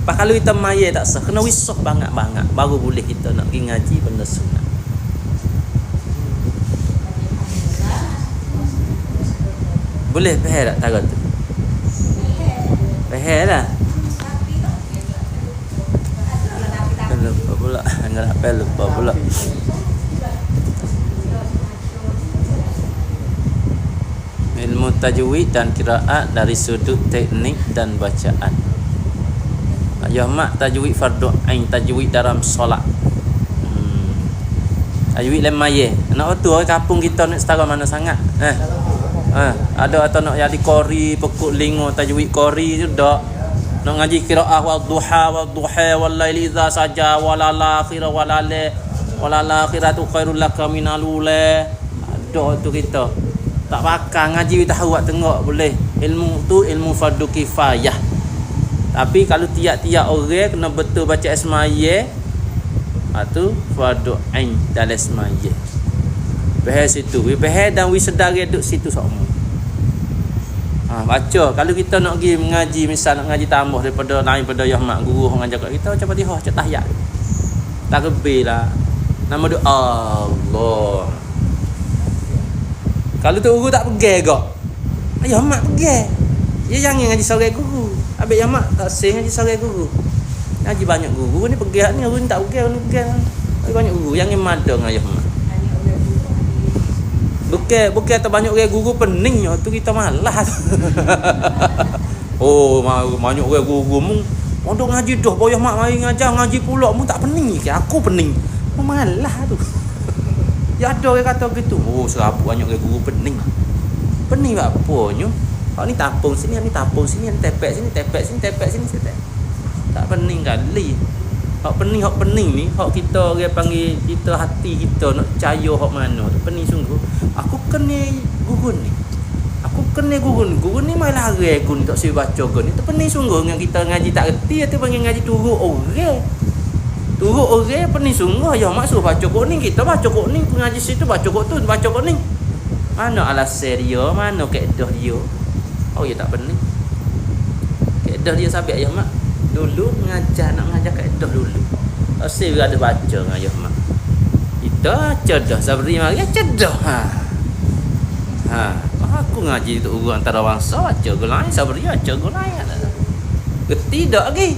Pak kalau kita mayat tak sah, kena wisah bangat-bangat baru boleh kita nak pergi ngaji benda sunat. Boleh faham tak tarat tu? Faham lah. Lupa pula. Enggak apa lupa pula. Ilmu tajwid dan qiraat dari sudut teknik dan bacaan. Ya mak tajwid fardu ain, tajwid dalam solat. Tajwid lemaye. Nak tu kampung kita nak setara mana sangat. Ada atau nak jadi qori pekuk lingo tajwid qori tu dak. Nak ngaji qiraah wadduha wal laili idza saja walal akhirah walal akhiratu khairul laka minal ula. Ada tu kita. Tak pakai ngaji tahu awak tengok boleh. Ilmu tu ilmu fardu kifayah. Tapi kalau tiap-tiap orang kena betul baca ismaiyah, tu fardu ain dalam ismaiyah. Bahas situ, we bahas dan we sedari duduk situ sama. Baca. Kalau kita nak pergi mengaji, misal nak ngaji tambah daripada lain pada mak guru mengajar kat kita, baca Fatihah, baca tahiyat. Takbir lah. Nama dia Allah. Kalau tu guru tak pergi gak. Ayah mak pergi. Dia jangan ngaji seorang guru. Habis yang mak tak sing ngaji seorang guru. Ngaji banyak guru ni pergi ni, guru ni tak pergi, ni pergi. Banyak guru yang mada dengan ayah mak. Bukan atau banyak orang guru pening tu kita malas. Oh, banyak orang guru mung mondok ngaji dah boyah mak mari ngajar ngaji pula mung tak pening ke aku pening. Malas tu. Ya ada orang kata gitu. Oh, serabut banyak orang guru pening. Pening apanya? Hak ni tapung sini, ni tapung sini, ni tepek sini, tepek sini, tepek sini, tak pening kali. Hak pening ni, hak kita orang panggil kita hati kita nak percaya hak mana tu pening sungguh. Aku kena guru ni. Guru ni mai lari aku ni tak saya baca aku ni. Tu pening sungguh dengan kita ngaji tak reti tu panggil ngaji turut orang. Turut orang pening sungguh. Ya mak suruh baca kok ni, kita baca kok ni, pengaji situ baca kok tu, baca kok ni. Mana alasan dia, mana kaedah dia. Oh ya tak pening. Kaedah dia sampai ayah mak. Dulu nak mengajar kaedah dulu. Asyik ada baca dengan ayah mak. Kita cedah sabri mari cedah. Aku ngaji tu guru antara bangsa baca gulai sabri baca gulai. Geti dak lagi.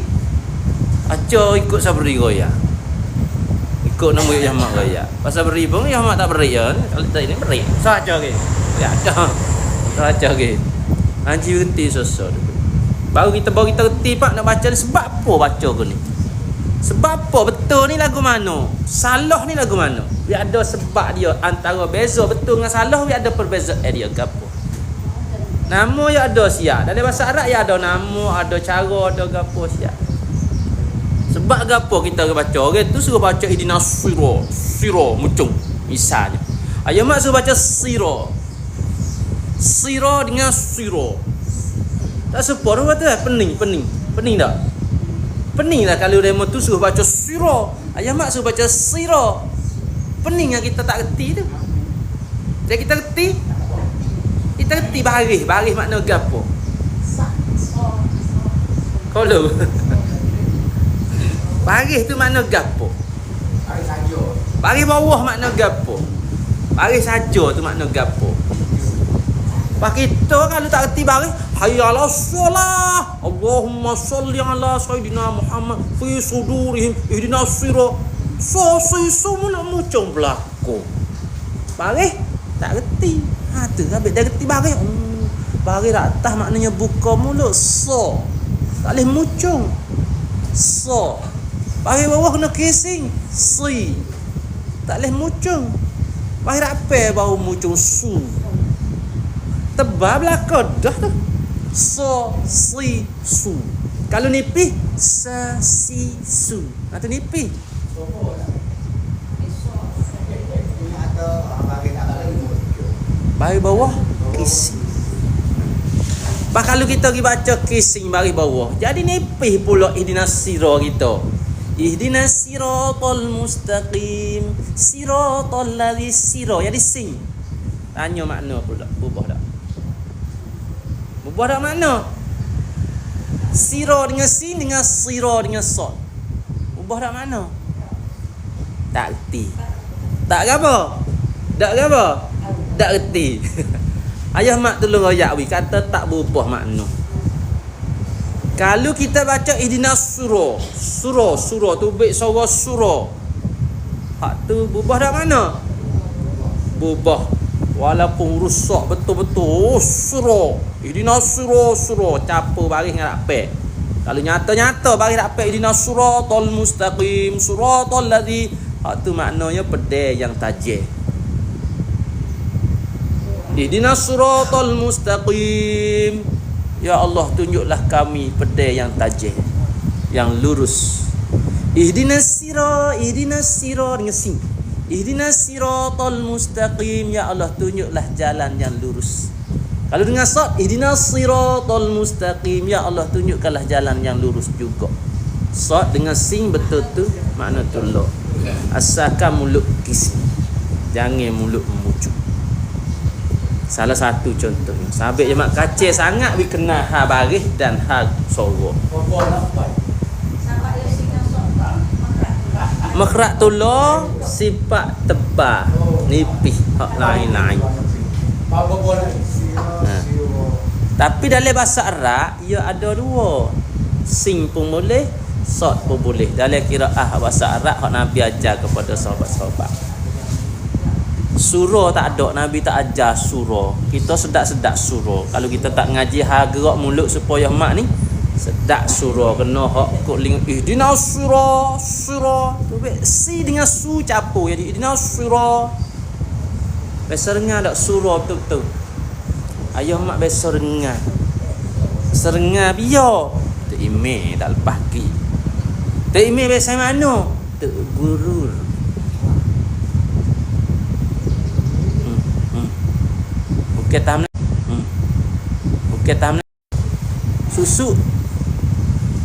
Baca ikut sabri goya. Ikut nama ayah mak goya. Pasal beri pun ayah mak tak beri ya. Kalau tak ini beri. Saja ke. Ya dah. Saja ke. Ngaji reti sosok. Baru kita reti pak nak baca ni sebab apa baca ke ni? Sebab apa betul ni lagu mana? Salah ni lagu mana? Dia ada sebab dia antara beza betul dengan salah, dia ada perbezaan dia gapo. Nama ya ada siap. Dalam bahasa Arab ya ada nama, ada cara, ada gapo siap. Sebab gapo kita baca orang tu suruh baca ihdinas sira mucung misalnya. Ayat mak suruh baca sira dengan sira. Tak sepor apa tu pening tak? Pening lah kalau demo tu suruh baca sira. Ayat mak suruh baca sira. Pening yang kita tak reti tu. Jadi kita reti baris makna gapo? Kalau baris tu makna gapo? Baris saja. Baris bawah makna gapo? Baris saja tu makna gapo? Pak kita kalau tak reti baris, hayya 'alas shalah. Allahumma shalli 'ala sayidina Muhammad fi sudurihim ihdinas sirah. So nak muncung berlaku. Baris tak reti. Tu habis dah reti baris. Baris atas maknanya buka mulut. So. Tak boleh muncung. So. Baris bawah kena kissing. Si. Tak boleh muncung. Baris apa baru muncung su. Tebal belakang dah tu. So, si, su. Kalau nipih, sa, si, su. Atau nipih. Atau bagi tak Baris bawah kising. Bah kalau kita pergi baca kising baris bawah, jadi nipis pula ihdinas sirah kita. Ihdinas siratal mustaqim, siratal ladzi sirah. Jadi sing. Tanya makna pula, berubah tak? Berubah tak makna? Sirah dengan sin dengan sirah dengan sad. Berubah tak makna? Tak reti. Tak ke apa? Tak ke apa? Tak reti. Ayah mak tolong royak wi kata tak berubah makna. Kalau kita baca ihdinas surah tu baik surah surah. Hak tu berubah tak mana? Berubah. Walaupun rusak betul-betul surah. Ihdinas surah capa baris dengan rapat. Kalau nyata-nyata baris rapat ihdinas siratal mustaqim, siratal ladzi, hak tu maknanya pedai yang tajih. Ihdinas siratal mustaqim. Ya Allah, tunjuklah kami pedai yang tajih, yang lurus. Ihdinas sirah dengan sin. Ihdinas siratal mustaqim. Ya Allah, tunjuklah jalan yang lurus. Kalau dengan sad, ihdinas siratal mustaqim. Ya Allah, tunjukkanlah jalan yang lurus juga. Sad dengan sin betul tu makna tolak. Asalkan mulut kisih, jangan mulut memujuk. Salah satu contohnya, sahabat jemaah kacir sangat we kena ha baris dan ha sorok. Makrak tolong sifat tebal, nipis, hak lain-lain. Tapi dalam bahasa Arab ia ada dua. Sing pun boleh, sad pun boleh. Dalam qiraah bahasa Arab hak Nabi ajar kepada sahabat-sahabat. Surah tak ada, Nabi tak ajar surah. Kita sedak-sedak surah. Kalau kita tak ngaji gerak mulut supaya mak ni sedak surah, kena hak kok ling ihdinas surah tu be si dengan su campur jadi ihdinas surah. Biasa dengar tak surah betul-betul. Ayah mak biasa dengar. Serengar biar tu email tak lepas ki. Tu email biasa mana? Tu gurur. Bukan tamlan. Bukan tamlan. Susu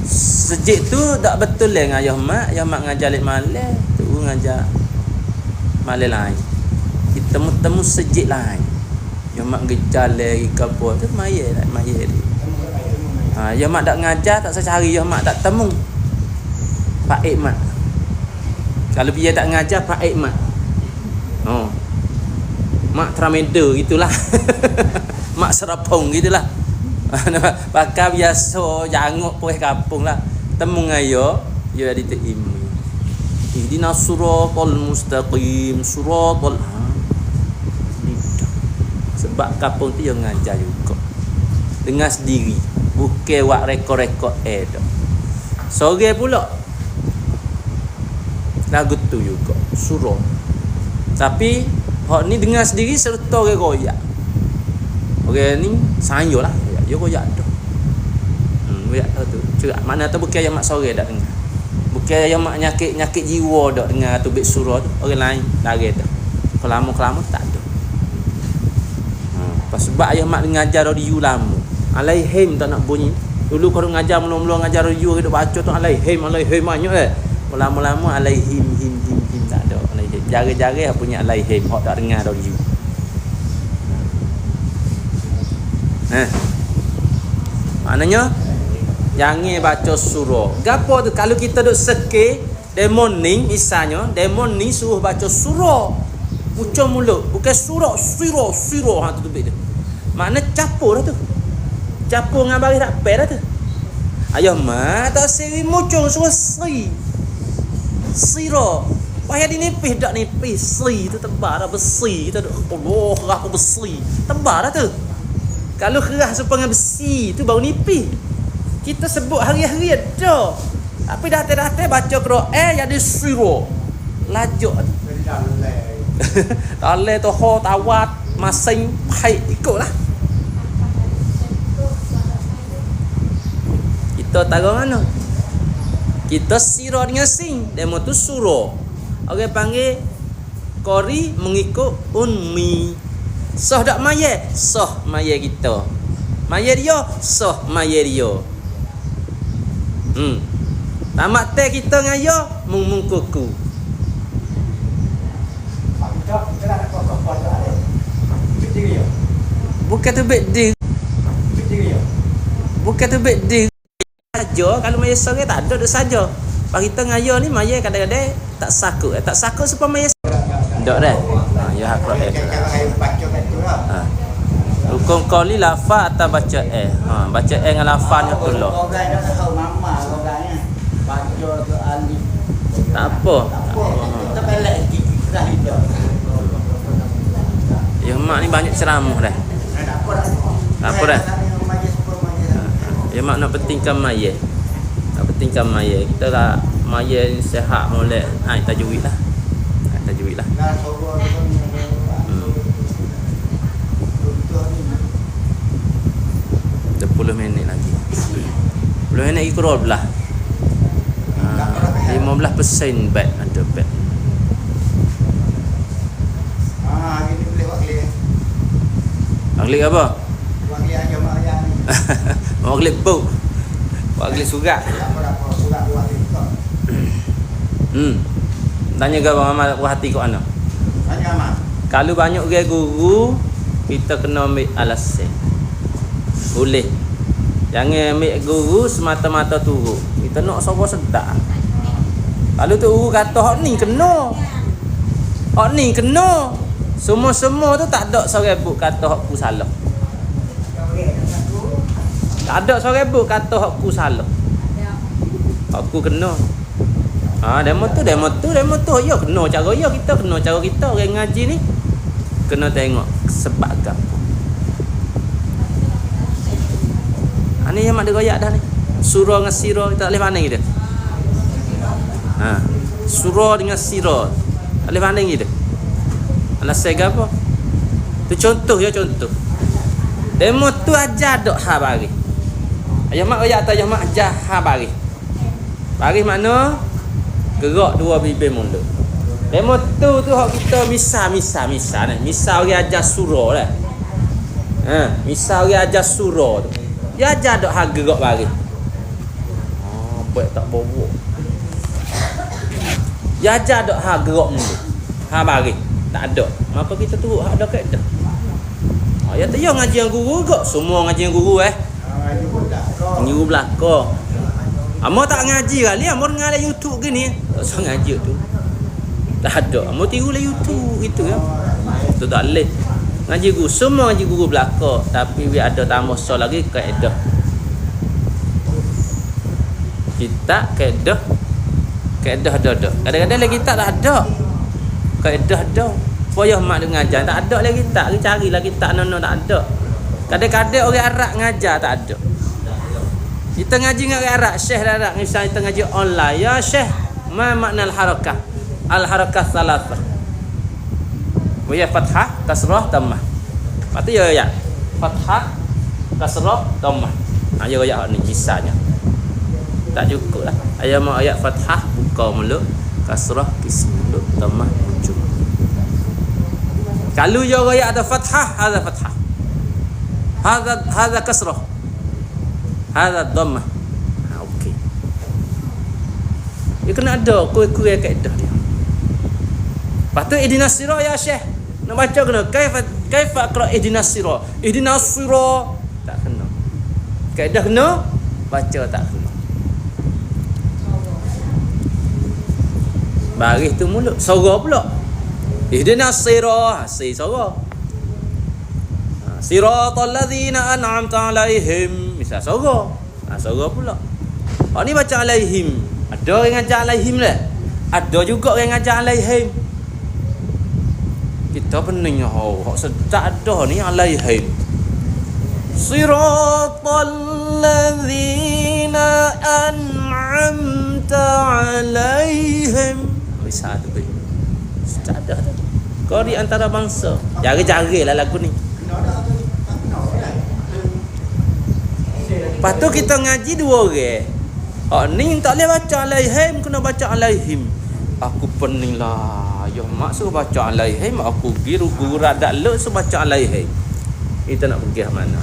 sejik tu tak betul lah dengan ayah mak. Ayah mak ngajar lek malam, tu ngajar malam lain. Kita temu sejik lain. Ayah mak gejar lagi ke apa tu mayat dia. Ayah mak tak ngajar, tak saya cari ayah mak tak temu. Pak Ikmat. Kalau dia tak ngajar Pak Ikmat. Oh. Mak trameda gitulah. Mak serapong gitulah. Pakai biasa janguk poeh kampung lah. Temu ngayo ya di teimi. Ihdinas siratal mustaqim, siratal sebab kampung tu yang ngajar juga. Dengar sendiri, bukan buat rekod-rekod dah. Sore pula lagu tu juga surah. Tapi hak ni dengar sendiri serta orang royak. Orang ni sayolah. Ya royak dah. Royak dah tu. Cerak mana tu bukan yang mak sore dak dengar. Bukan yang mak nyakit jiwa dak dengar tu bit surah tu. Orang lain lari dah. Kelama-kelama tak ada. Pas sebab ayah mak ngajar radio lama. Alaihim tak nak bunyi. Dulu kalau ngajar mula-mula ngajar radio kita baca tu alaihim banyak lama-lama alaihim him tak ada. Jari-jari punya alaihim hok tak dengar radio. Maknanya jangan baca surah. Gapo tu kalau kita duk seke demon ni misalnya, demon ni suruh baca surah. Ucap mulut, bukan surah ha tu dia. Makna capur dah tu. Capur dengan baris tak pair dah tu. Ayah mak tak seri muncul suruh sirah. Payah dinipis tak nipis. Si tu tebal dah besi. Kita duk Allah kerah besi. Tebal dah tu. Kalau kerah sepanjang besi tu baru nipis. Kita sebut hari-hari dah. Tapi dah baca Quran jadi sirah. Lajuk tu. Dalai tu ho tawat masing baik ikutlah. Kita tahu mana? Kita sirah dengan sing, demo tu surah. Orang panggil qari mengikut ummi. Sah dak maya? Sah maya kita. Maya dia, sah maya dia. Tamat teh kita ngaya mung kuku. Kita nak kau ada. Kita dia. Bukan tu bed dia. Kita dia. Bukan tu bed dia. Saja kalau maya sore tak ada saja. Pak kita ngaya ni maya kadang-kadang tak sakut. Tak sakut supaya maya. Ndak dah. Ya hak Quran. Kalau saya baca kat tu lah. Ha. Hukum qali lafaz atau baca baca dengan lafaznya tu lah. Orang dah tahu mama orangnya. Baca tu alif. Tak apa. Kita pelak kita hidup. Ya mak ni banyak ceramah dah. Tak apa dah. Ya mak nak pentingkan maya. Nak pentingkan maya. Kita lah maya ni sihat molek. Tajwid lah. Tajwid lah. 10 minit lagi. 10 minit lagi kurang belah. 15% bet ada bet. Ini boleh wakil. Wakil apa? Wakil aja mak ayah ni. Wakil bu. Wakil surat. Apa surat wakil kau. Tanya ke Abang Amal puas hati kat mana? Tanya mak. Kalau banyak orang guru, kita kena ambil alasan. Boleh. Jangan ambil guru semata-mata turut. Kita nak suruh sedar. Kalau tu guru kata hak ni kena. Hak ni kena. Semua-semua tu tak ada seorang buk kata hak ku salah. Tak ada seorang buk kata hak ku salah. Hak ku kena. Demo tu. Ya kena cara ya kita kena cara kita orang ngaji ni. Kena tengok sebab gapo. Ni yang mak dia goyak dah ni. Surah dengan sirah kita tak boleh pandang kita. Surah dengan sirah tak boleh pandang kita. Alasan apa? Tu contoh ya contoh. Demo tu ajar dok ha bagi. Ayah mak goyak atau ayah mak ajar ha bagi. Bagi makna gerak dua bibir mulut. Demo tu hak kita misal ni. Misal orang ajar surah lah. Misal orang ajar surah tu. Dia ajar dok harga gerak bagi. Baik tak bawa. Dia ajar dok harga gerak mulut. Bagi. Tak ada. Maka kita turut hak ada kaedah. Ya tak ya ngaji yang guru kok. Semua ngaji yang guru Guru belaka. Amo tak ngaji kali, amo dengar YouTube gini. Tak usah ngaji tu. Tak ada. Amo tiru lah YouTube gitu ya. Tu tak leh. Ngaji guru, semua ngaji guru belaka, tapi dia ada tambah so lagi kaedah. Kita kaedah ada. Kadang-kadang lagi tak ada. Kaedah ada. Payah mak dia ngajar, tak ada lagi tak. Carilah kita nono tak ada. Kadang-kadang orang Arab ngajar tak ada. Kita ngaji dengan orang Arab, Syekh Arab misalnya kita ngaji online, ya Syekh, ma makna al-harakah? Al-harakah salasah. Wa fathah, kasrah, dhammah. Patu ya. Fathah, kasrah, dhammah. Ya ayat ni misalnya. Tak cukup lah. Ayat mau ayat fathah buka mulut, kasrah kisi mulut, dhammah hujung. Kalau ya ayat ada fathah, ada fathah. Hadza kasrah. Hadza dhammah. Okey. Dia kena ada kuih-kuih kaedah dia. Patut ihdinas sirah ya Syekh. Nak baca kena kaifa aqra ihdinas sirah. Ihdinas sirah tak kena. Kaedah kena, baca tak kena. Baris tu mulut, suara pula. Ihdinas sirah, suara. Siratal ladzina an'amta 'alaihim, misal suara. Suara pula. Ni baca alaihim. Ada orang ngajar alaihim lah. Ada juga orang ngajar alaihim. Kita peningnya hak sedak dah ni alaihim. Siratal ladzina an'amta 'alaihim. Bisa tu. Sedak dah tu. Kau di antara bangsa. Jari-jarilah lagu ni. Lepas tu kita ngaji dua orang. Ni tak boleh baca alaihim, kena baca alaihim. Aku pening lah. Ayah mak suruh baca alaihim, aku pergi guru radak lu suruh baca alaihim. Kita nak pergi ke mana?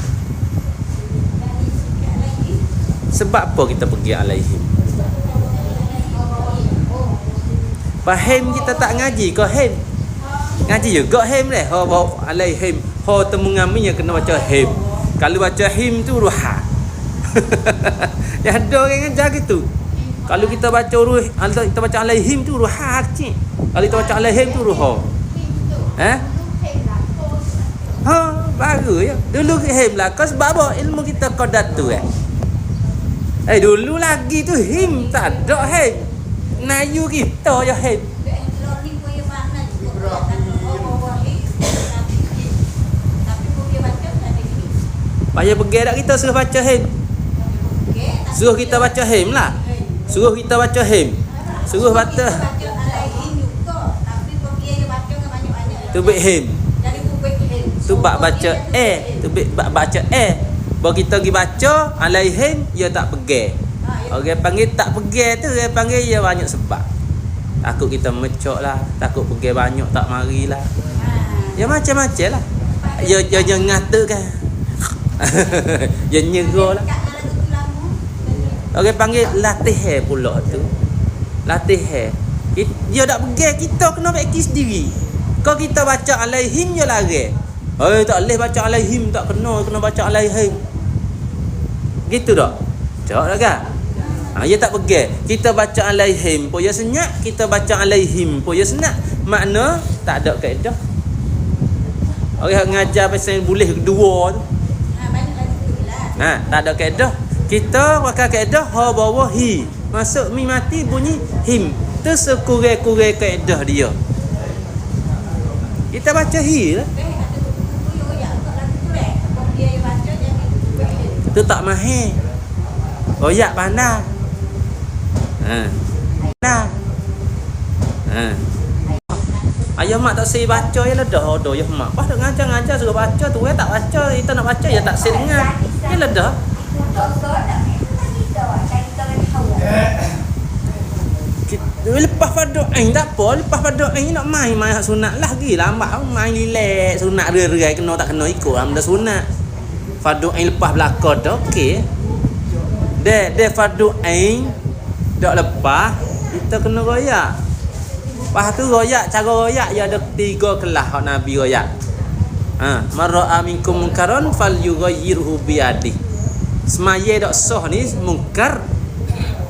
Sebab apa kita pergi alaihim? Fahim kita tak ngaji ke him? Ngaji juga him deh. Ho bawa alaihim. Ho temu ngami yang kena baca him. Kalau baca him tu ruha. Ya ada orang ngajar gitu. Kalau kita baca ruh, kalau kita baca alaihim tu ruha cik. Kalau kita baca alaihim tu ruha. Ha, baru ya. Dulu him lah. Kau sebab apa? Ilmu kita qadat tu dulu lagi tu him tak ada him. Nayu kita je him. Payah pergi tak kita suruh baca him. Suruh kita baca him lah. Suruh kita baca him. Suruh baca. Tu baik him. Tu bak baca tu baca baru kita pergi baca alaihim dia tak pergi. Orang panggil tak pergi tu dia panggil dia banyak sebab. Takut kita mecok lah, takut pergi banyak tak marilah. Ya macam-macam lah. Dia ngatakan. Dia nyerah lah. Orang panggil latih pula tu. Latih. Dia tak pergi, kita kena bagi sendiri. Kalau kita baca alaihim dia lari. Tak boleh baca alaihim, tak kena baca alaihim. Gitu tak? Cakap tak kan? Dia tak pergi. Kita baca alaihim pun dia senyap, kita baca alaihim pun dia senyap. Makna tak ada kaedah. Orang ngajar pasal boleh kedua tu. Tak ada kaedah. Kita pakai kaedah ha bawah hi. Masuk mi mati bunyi him. Tu sekurang-kurang kaedah dia. Kita baca hi lah. Tu tak mahir. Royak pandai. Ayah mak tak sei baca je lah dah. Ya mak. Pas dah ngajar suruh baca tu tak baca. Kita nak baca ya tak sei dengar. Ya lah dah. Lepas fardu ain tak apa. Lepas fardu ain nak main sunat lah lagi lambat. Main relax sunat rerai kena tak kena ikut lah benda sunat. Fardu ain lepas belakang dah okey. Dia fardu ain dak lepas kita kena royak. Lepas tu royak, cara royak dia ada 3 kelas hak Nabi royak. Mar'a minkum munkaran falyughayyirhu bi yadihi. Semaya dak sah ni mungkar.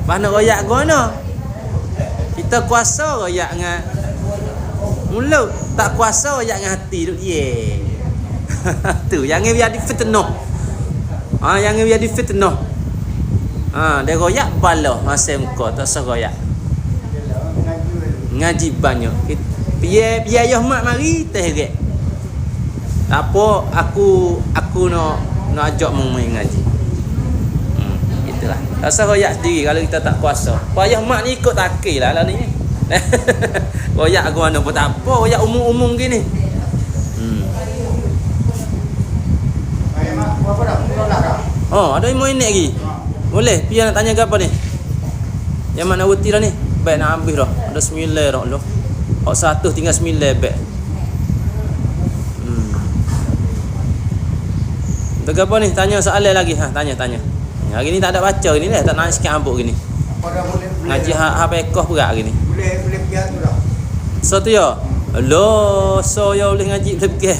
Mana royak guna? Kita kuasa royak dengan mulut, tak kuasa royak dengan hati tu. Tu jangan biar difitnah. Jangan biar difitnah. Dia royak bala masa muka tak sah royak. Ngaji banyak. Biar ayah mak mari terheret. Tak apa aku nak ajak main ngaji. Itulah. Tak sah royak sendiri kalau kita tak kuasa. Ayah mak ni ikut takirlah lah ni. Royak aku mana pun tak apa, royak umum-umum gini. Ada ilmu ini lagi. Boleh, Pia nak tanya ke apa ni? Yang mana wuti dah ni? Baik nak habis dah. Ada 9 dah lo. Hak 1 tinggal 9 baik. Tak apa ni? Tanya soalan lagi. Tanya. Hari ni tak ada baca ni dah. Tak nak sikit habuk gini. Ngaji apa ekoh berat gini. Boleh pergi tu dah. So tu ya. So ya boleh ngaji boleh pergi.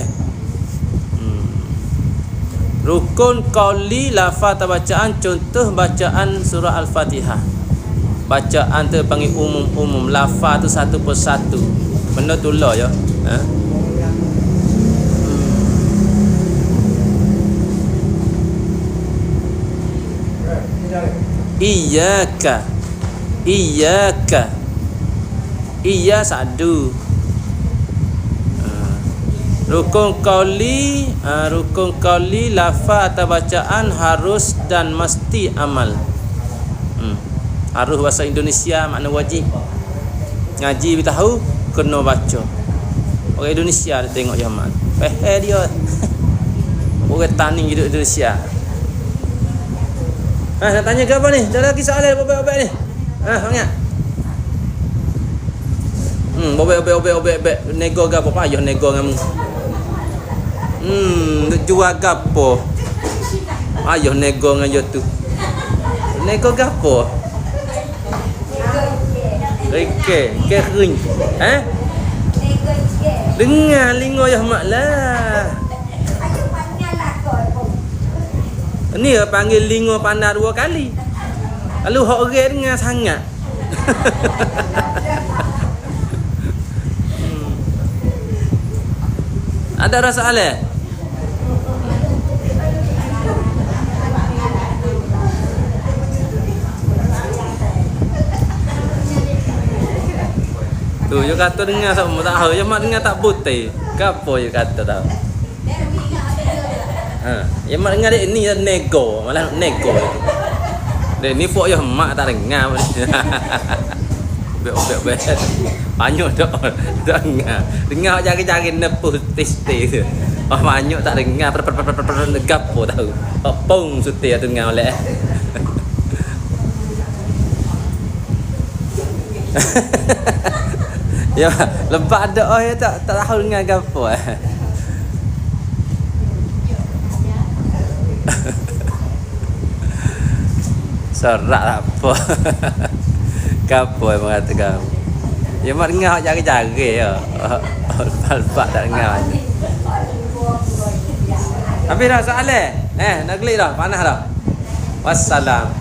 Rukun qauli lafaz bacaan, contoh bacaan surah Al-Fatihah. Bacaan tu panggil umum-umum, lafaz tu satu persatu. Benda tu lah ya. Iyyaka. Iya satu. Rukun qauli lafaz atau bacaan harus dan mesti amal. Harus bahasa Indonesia makna wajib. Ngaji tahu kena baca. Orang Indonesia dia tengok zaman. Dia. Orang tani hidup Indonesia. Nak tanya ke apa ni? Ada lagi soalan bapak-bapak ni? Banyak. Obek nego gapo payah nego ngamu. Nak jual gapo? Ayah nego dengan yo tu. Nego gapo? Reke, kering. Dengar lingo ya mak lah. Ni panggil lingo pandar 2 kali. Lalu hok orang dengar sangat. Ada rasa aleh? Tu you kata dengar sama tak tahu, you mak dengar tak putih. Gapo you kata tahu? You mak dengar dia ni nego, malah nego. Dia ni pok you mak tak dengar. Be. Banyak dak dengar. Dengar jari-jari nepus tis-tis tu. Banyak tak dengar gapo tahu. Pong suti tu dengar oleh. Ya, lepas ada ya tak tahu dengar gapo. Serak apa? Gapo yang mengatakan. Ya mak dengar jari-jari ya. Lepas tak dengar. Habis dah soalan? Nak klik dah, panas dah. Wassalam.